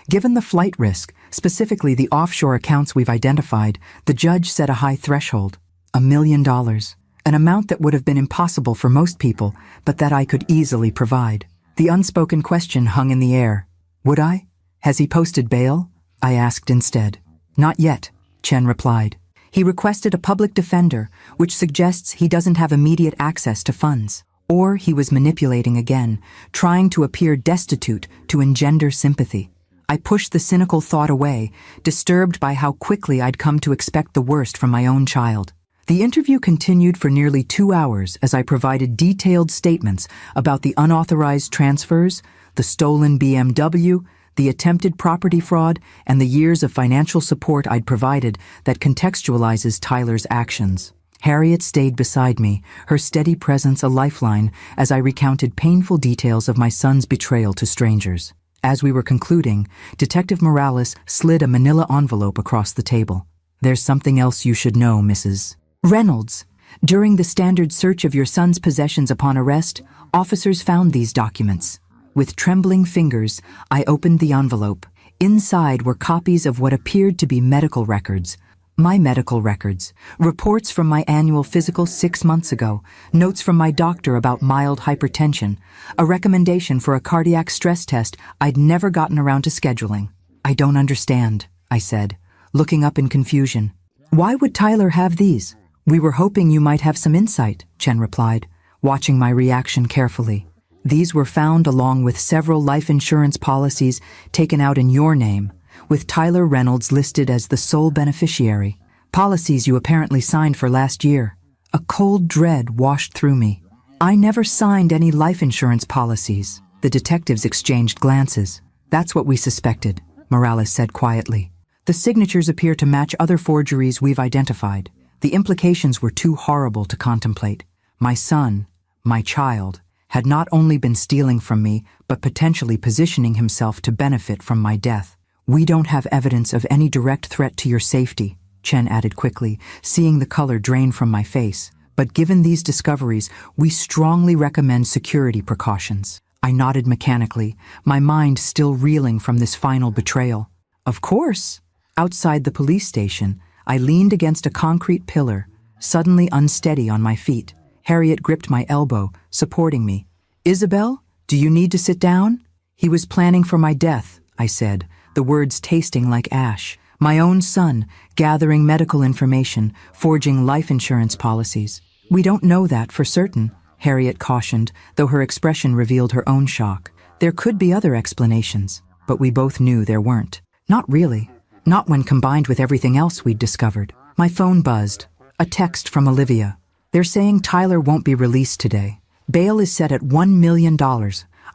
Given the flight risk, specifically the offshore accounts we've identified, the judge set a high threshold. $1 million. An amount that would have been impossible for most people, but that I could easily provide." The unspoken question hung in the air. Would I? "Has he posted bail?" I asked instead. "Not yet," Chen replied. "He requested a public defender, which suggests he doesn't have immediate access to funds. Or he was manipulating again, trying to appear destitute to engender sympathy." I pushed the cynical thought away, disturbed by how quickly I'd come to expect the worst from my own child. The interview continued for nearly 2 hours as I provided detailed statements about the unauthorized transfers, the stolen BMW, the attempted property fraud, and the years of financial support I'd provided that contextualizes Tyler's actions. Harriet stayed beside me, her steady presence a lifeline as I recounted painful details of my son's betrayal to strangers. As we were concluding, Detective Morales slid a manila envelope across the table. "There's something else you should know, Mrs. Reynolds. During the standard search of your son's possessions upon arrest, officers found these documents." With trembling fingers, I opened the envelope. Inside were copies of what appeared to be medical records. My medical records, reports from my annual physical 6 months ago, notes from my doctor about mild hypertension, a recommendation for a cardiac stress test I'd never gotten around to scheduling. "I don't understand," I said, looking up in confusion. "Why would Tyler have these?" "We were hoping you might have some insight," Chen replied, watching my reaction carefully. "These were found along with several life insurance policies taken out in your name, with Tyler Reynolds listed as the sole beneficiary. Policies you apparently signed for last year." A cold dread washed through me. "I never signed any life insurance policies." The detectives exchanged glances. "That's what we suspected," Morales said quietly. "The signatures appear to match other forgeries we've identified. The implications were too horrible to contemplate. My son, my child, had not only been stealing from me, but potentially positioning himself to benefit from my death. We don't have evidence of any direct threat to your safety," Chen added quickly, seeing the color drain from my face. "But given these discoveries, we strongly recommend security precautions." I nodded mechanically, my mind still reeling from this final betrayal. "Of course." Outside the police station, I leaned against a concrete pillar, suddenly unsteady on my feet. Harriet gripped my elbow, supporting me. "Isabel, do you need to sit down?" "He was planning for my death," I said, the words tasting like ash. "My own son, gathering medical information, forging life insurance policies." "We don't know that for certain," Harriet cautioned, though her expression revealed her own shock. "There could be other explanations, but we both knew there weren't." "Not really. Not when combined with everything else we'd discovered." My phone buzzed. A text from Olivia. "They're saying Tyler won't be released today. Bail is set at $1 million.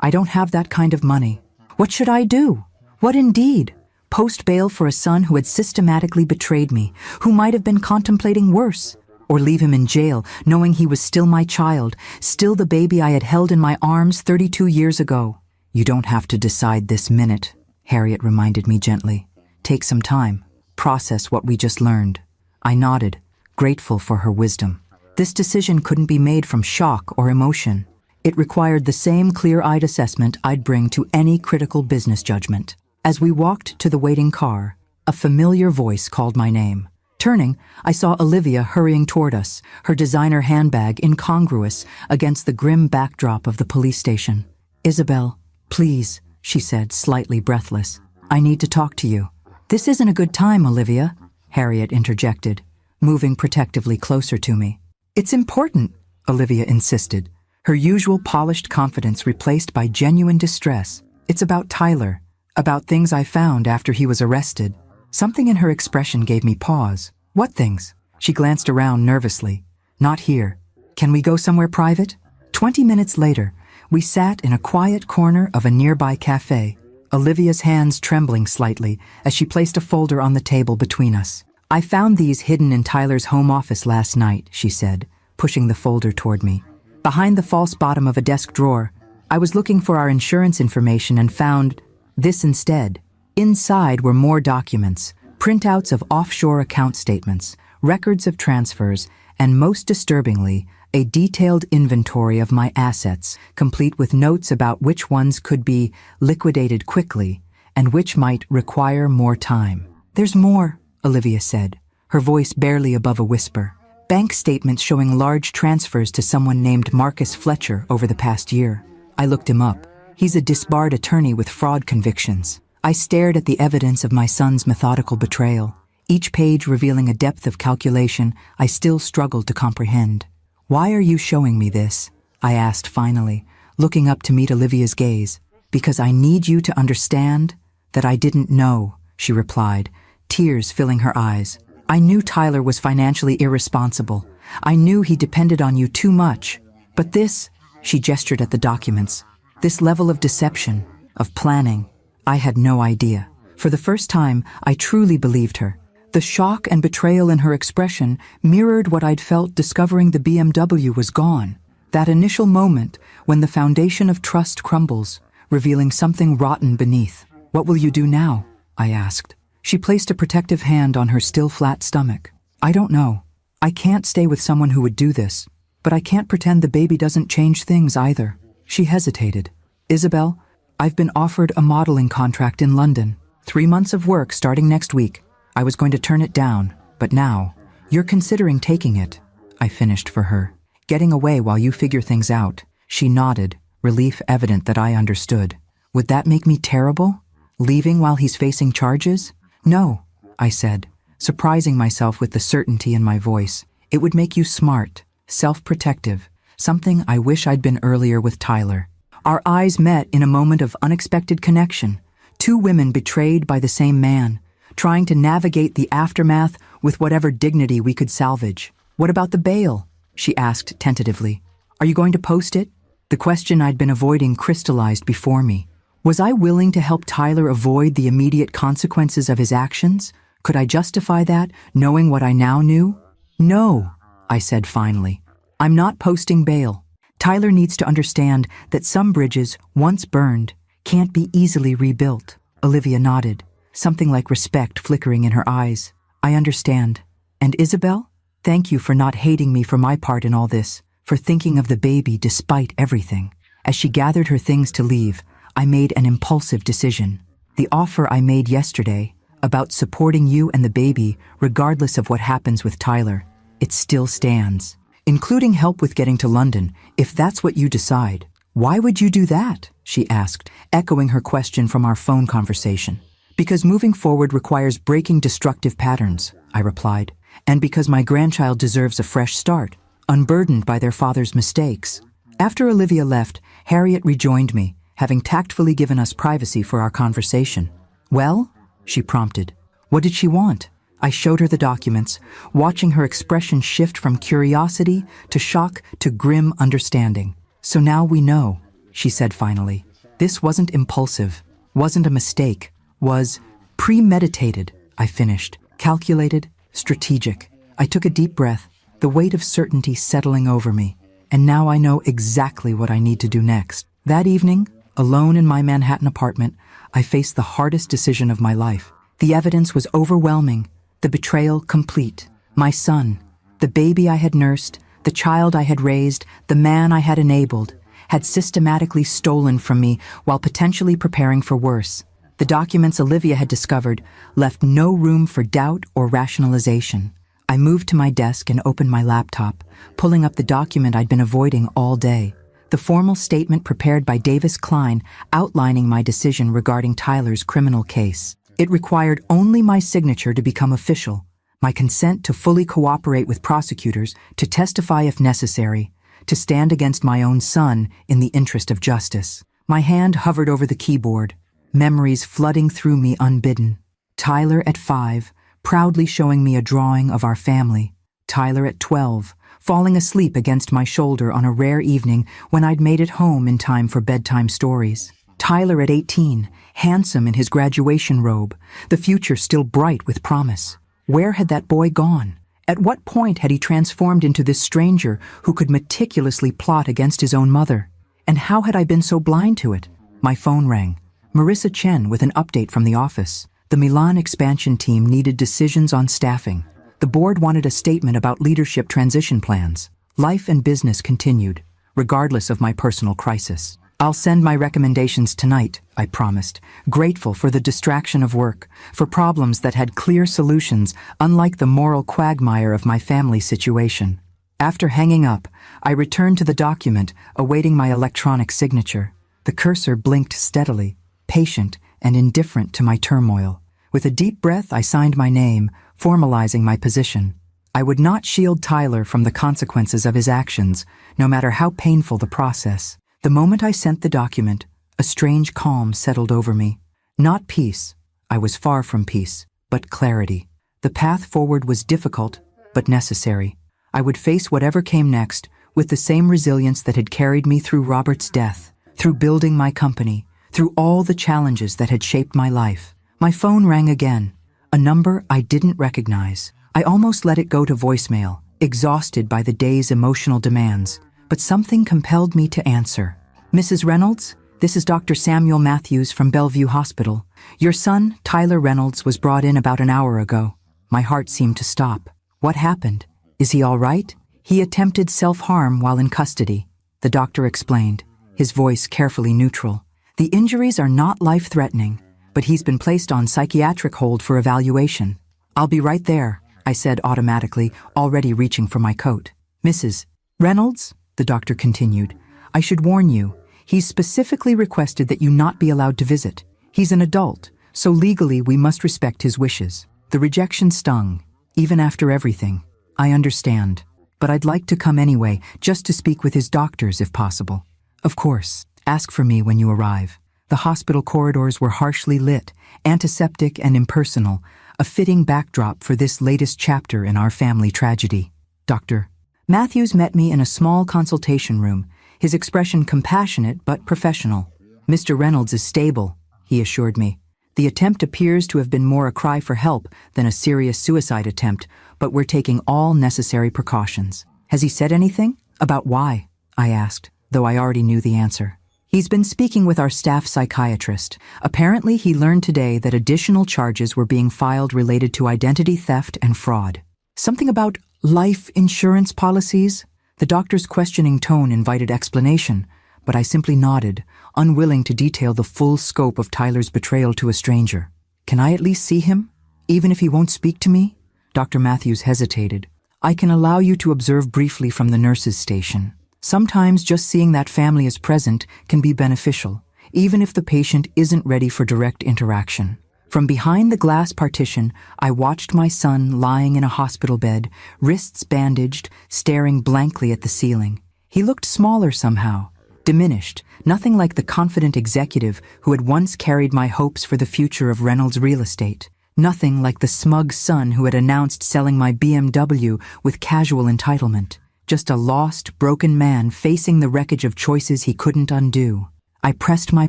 I don't have that kind of money." What should I do? What indeed? Post bail for a son who had systematically betrayed me, who might have been contemplating worse, or leave him in jail, knowing he was still my child, still the baby I had held in my arms 32 years ago. You don't have to decide this minute, Harriet reminded me gently. Take some time. Process what we just learned. I nodded, grateful for her wisdom. This decision couldn't be made from shock or emotion. It required the same clear-eyed assessment I'd bring to any critical business judgment. As we walked to the waiting car, a familiar voice called my name. Turning, I saw Olivia hurrying toward us, her designer handbag incongruous against the grim backdrop of the police station. "Isabel, please," she said, slightly breathless. "I need to talk to you." "This isn't a good time, Olivia," Harriet interjected, moving protectively closer to me. "It's important," Olivia insisted, her usual polished confidence replaced by genuine distress. "It's about Tyler, about things I found after he was arrested." Something in her expression gave me pause. "What things?" She glanced around nervously. "Not here. Can we go somewhere private?" 20 minutes later, we sat in a quiet corner of a nearby cafe, Olivia's hands trembling slightly as she placed a folder on the table between us. "I found these hidden in Tyler's home office last night," she said, pushing the folder toward me. "Behind the false bottom of a desk drawer, I was looking for our insurance information and found this instead." Inside were more documents, printouts of offshore account statements, records of transfers, and most disturbingly, a detailed inventory of my assets, complete with notes about which ones could be liquidated quickly and which might require more time. "There's more," Olivia said, her voice barely above a whisper. "Bank statements showing large transfers to someone named Marcus Fletcher over the past year." I looked him up. He's a disbarred attorney with fraud convictions. I stared at the evidence of my son's methodical betrayal, each page revealing a depth of calculation I still struggled to comprehend. "Why are you showing me this?" I asked finally, looking up to meet Olivia's gaze. "Because I need you to understand that I didn't know," she replied, tears filling her eyes. "I knew Tyler was financially irresponsible. I knew he depended on you too much. But this," she gestured at the documents, "this level of deception, of planning, I had no idea." For the first time, I truly believed her. The shock and betrayal in her expression mirrored what I'd felt discovering the BMW was gone. That initial moment when the foundation of trust crumbles, revealing something rotten beneath. "What will you do now?" I asked. She placed a protective hand on her still flat stomach. "I don't know. I can't stay with someone who would do this, but I can't pretend the baby doesn't change things either." She hesitated. "Isabel, I've been offered a modeling contract in London. 3 months of work starting next week. I was going to turn it down, but now, you're considering taking it," I finished for her. "Getting away while you figure things out." She nodded, relief evident that I understood. "Would that make me terrible? Leaving while he's facing charges?" "No," I said, surprising myself with the certainty in my voice. "It would make you smart, self-protective, something I wish I'd been earlier with Tyler." Our eyes met in a moment of unexpected connection. Two women betrayed by the same man, trying to navigate the aftermath with whatever dignity we could salvage. "What about the bail?" she asked tentatively. "Are you going to post it?" The question I'd been avoiding crystallized before me. Was I willing to help Tyler avoid the immediate consequences of his actions? Could I justify that, knowing what I now knew? "No," I said finally. "I'm not posting bail. Tyler needs to understand that some bridges, once burned, can't be easily rebuilt." Olivia nodded, something like respect flickering in her eyes. "I understand. And Isabel, thank you for not hating me for my part in all this, for thinking of the baby despite everything." As she gathered her things to leave, I made an impulsive decision. The offer I made yesterday, about supporting you and the baby regardless of what happens with Tyler, it still stands. Including help with getting to London, if that's what you decide. "Why would you do that?" she asked, echoing her question from our phone conversation. "Because moving forward requires breaking destructive patterns," I replied, "and because my grandchild deserves a fresh start, unburdened by their father's mistakes." After Olivia left, Harriet rejoined me, having tactfully given us privacy for our conversation. "Well?" she prompted. "What did she want?" I showed her the documents, watching her expression shift from curiosity to shock to grim understanding. "So now we know," she said finally. "This wasn't impulsive, wasn't a mistake, was premeditated," I finished. "Calculated, strategic." I took a deep breath, the weight of certainty settling over me. And now I know exactly what I need to do next. That evening, Alone in my Manhattan apartment, I faced the hardest decision of my life. The evidence was overwhelming, the betrayal complete. My son, the baby I had nursed, the child I had raised, the man I had enabled, had systematically stolen from me while potentially preparing for worse. The documents Olivia had discovered left no room for doubt or rationalization. I moved to my desk and opened my laptop, pulling up the document I'd been avoiding all day. The formal statement prepared by Davis Klein outlining my decision regarding Tyler's criminal case. It required only my signature to become official, my consent to fully cooperate with prosecutors, to testify if necessary, to stand against my own son in the interest of justice. My hand hovered over the keyboard, memories flooding through me unbidden. Tyler at 5, proudly showing me a drawing of our family. Tyler at 12, falling asleep against my shoulder on a rare evening when I'd made it home in time for bedtime stories. Tyler at 18, handsome in his graduation robe, the future still bright with promise. Where had that boy gone? At what point had he transformed into this stranger who could meticulously plot against his own mother? And how had I been so blind to it? My phone rang. Marissa Chen with an update from the office. The Milan expansion team needed decisions on staffing. The board wanted a statement about leadership transition plans. Life and business continued, regardless of my personal crisis. I'll send my recommendations tonight, I promised, grateful for the distraction of work, for problems that had clear solutions, unlike the moral quagmire of my family situation. After hanging up, I returned to the document, awaiting my electronic signature. The cursor blinked steadily, patient and indifferent to my turmoil. With a deep breath, I signed my name, formalizing my position. I would not shield Tyler from the consequences of his actions, no matter how painful the process. The moment I sent the document, a strange calm settled over me. Not peace, I was far from peace, but clarity. The path forward was difficult, but necessary. I would face whatever came next with the same resilience that had carried me through Robert's death, through building my company, through all the challenges that had shaped my life. My phone rang again, a number I didn't recognize. I almost let it go to voicemail, exhausted by the day's emotional demands. But something compelled me to answer. Mrs. Reynolds, this is Dr. Samuel Matthews from Bellevue Hospital. Your son, Tyler Reynolds, was brought in about an hour ago. My heart seemed to stop. What happened? Is he all right? He attempted self-harm while in custody, the doctor explained, his voice carefully neutral. The injuries are not life-threatening, but he's been placed on psychiatric hold for evaluation. I'll be right there, I said automatically, already reaching for my coat. Mrs. Reynolds? The doctor continued, I should warn you, he's specifically requested that you not be allowed to visit. He's an adult, so legally we must respect his wishes. The rejection stung, even after everything. I understand, but I'd like to come anyway, just to speak with his doctors if possible. Of course, ask for me when you arrive. The hospital corridors were harshly lit, antiseptic and impersonal, a fitting backdrop for this latest chapter in our family tragedy. Dr. Matthews met me in a small consultation room, his expression compassionate but professional. Mr. Reynolds is stable, he assured me. The attempt appears to have been more a cry for help than a serious suicide attempt, but we're taking all necessary precautions. Has he said anything? About why? I asked, though I already knew the answer. He's been speaking with our staff psychiatrist. Apparently, he learned today that additional charges were being filed related to identity theft and fraud. Something about life insurance policies? The doctor's questioning tone invited explanation, but I simply nodded, unwilling to detail the full scope of Tyler's betrayal to a stranger. Can I at least see him, even if he won't speak to me? Dr. Matthews hesitated. I can allow you to observe briefly from the nurse's station. Sometimes just seeing that family as present can be beneficial, even if the patient isn't ready for direct interaction. From behind the glass partition, I watched my son lying in a hospital bed, wrists bandaged, staring blankly at the ceiling. He looked smaller somehow, diminished, nothing like the confident executive who had once carried my hopes for the future of Reynolds Real Estate. Nothing like the smug son who had announced selling my BMW with casual entitlement. Just a lost, broken man facing the wreckage of choices he couldn't undo. I pressed my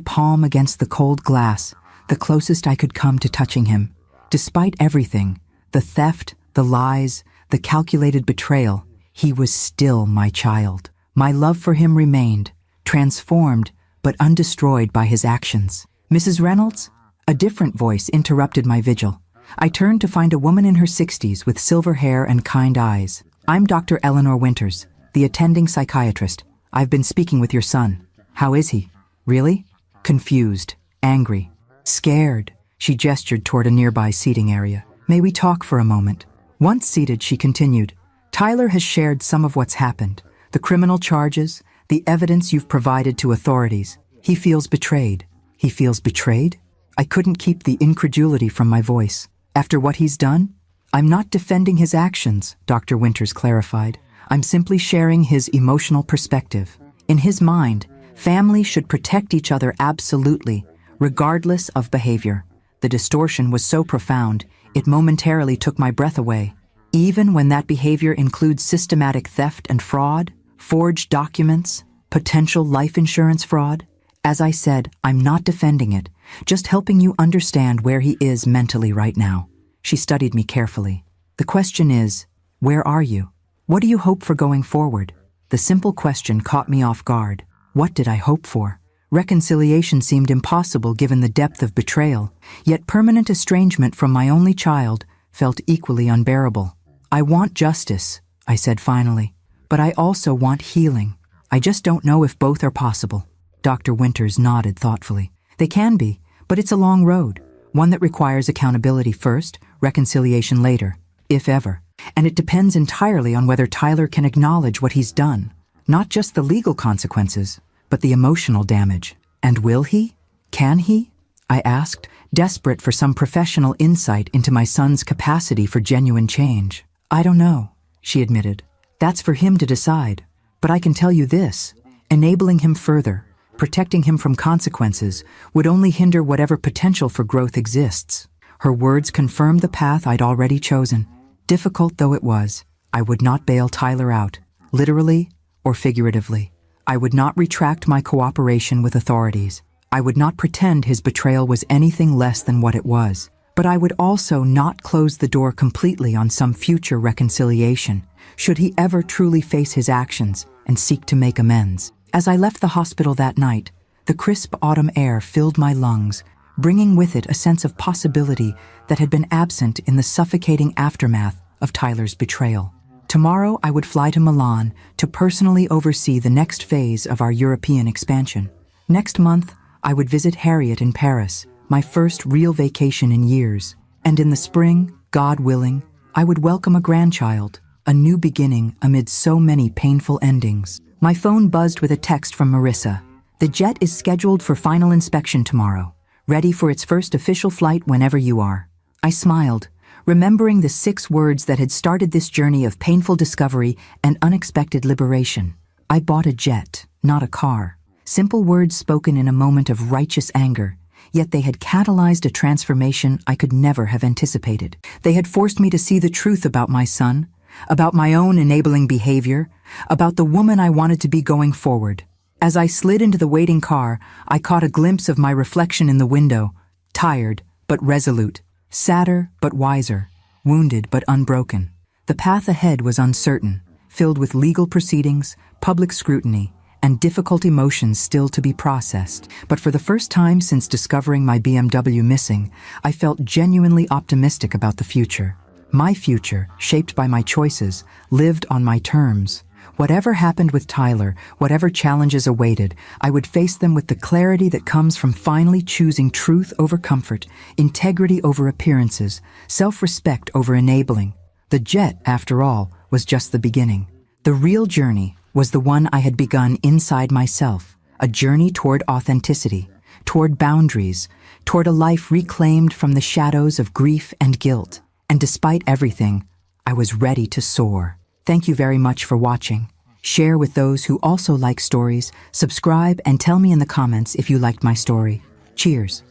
palm against the cold glass, the closest I could come to touching him. Despite everything, the theft, the lies, the calculated betrayal, he was still my child. My love for him remained, transformed, but undestroyed by his actions. Mrs. Reynolds? A different voice interrupted my vigil. I turned to find a woman in her 60s with silver hair and kind eyes. I'm Dr. Eleanor Winters, the attending psychiatrist. I've been speaking with your son. How is he? Really? Confused, angry, scared. She gestured toward a nearby seating area. May we talk for a moment? Once seated, she continued. Tyler has shared some of what's happened. The criminal charges, the evidence you've provided to authorities. He feels betrayed. He feels betrayed? I couldn't keep the incredulity from my voice. After what he's done? I'm not defending his actions, Dr. Winters clarified. I'm simply sharing his emotional perspective. In his mind, families should protect each other absolutely, regardless of behavior. The distortion was so profound, it momentarily took my breath away. Even when that behavior includes systematic theft and fraud, forged documents, potential life insurance fraud. As I said, I'm not defending it, just helping you understand where he is mentally right now. She studied me carefully. The question is, where are you? What do you hope for going forward? The simple question caught me off guard. What did I hope for? Reconciliation seemed impossible given the depth of betrayal, yet permanent estrangement from my only child felt equally unbearable. I want justice, I said finally, but I also want healing. I just don't know if both are possible. Dr. Winters nodded thoughtfully. They can be, but it's a long road, one that requires accountability first, reconciliation later, if ever. And it depends entirely on whether Tyler can acknowledge what he's done, not just the legal consequences, but the emotional damage. And will he? Can he? I asked, desperate for some professional insight into my son's capacity for genuine change. I don't know, she admitted. That's for him to decide. But I can tell you this, enabling him further, protecting him from consequences, would only hinder whatever potential for growth exists. Her words confirmed the path I'd already chosen. Difficult though it was, I would not bail Tyler out, literally or figuratively. I would not retract my cooperation with authorities. I would not pretend his betrayal was anything less than what it was. But I would also not close the door completely on some future reconciliation, should he ever truly face his actions and seek to make amends. As I left the hospital that night, the crisp autumn air filled my lungs, bringing with it a sense of possibility that had been absent in the suffocating aftermath of Tyler's betrayal. Tomorrow I would fly to Milan to personally oversee the next phase of our European expansion. Next month, I would visit Harriet in Paris, my first real vacation in years. And in the spring, God willing, I would welcome a grandchild, a new beginning amid so many painful endings. My phone buzzed with a text from Marissa. The jet is scheduled for final inspection tomorrow, ready for its first official flight whenever you are. I smiled, remembering the 6 words that had started this journey of painful discovery and unexpected liberation. I bought a jet, not a car. Simple words spoken in a moment of righteous anger, yet they had catalyzed a transformation I could never have anticipated. They had forced me to see the truth about my son, about my own enabling behavior, about the woman I wanted to be going forward. As I slid into the waiting car, I caught a glimpse of my reflection in the window, tired but resolute, sadder but wiser, wounded but unbroken. The path ahead was uncertain, filled with legal proceedings, public scrutiny, and difficult emotions still to be processed. But for the first time since discovering my BMW missing, I felt genuinely optimistic about the future. My future, shaped by my choices, lived on my terms. Whatever happened with Tyler, whatever challenges awaited, I would face them with the clarity that comes from finally choosing truth over comfort, integrity over appearances, self-respect over enabling. The jet, after all, was just the beginning. The real journey was the one I had begun inside myself, a journey toward authenticity, toward boundaries, toward a life reclaimed from the shadows of grief and guilt. And despite everything, I was ready to soar. Thank you very much for watching. Share with those who also like stories, subscribe, and tell me in the comments if you liked my story. Cheers.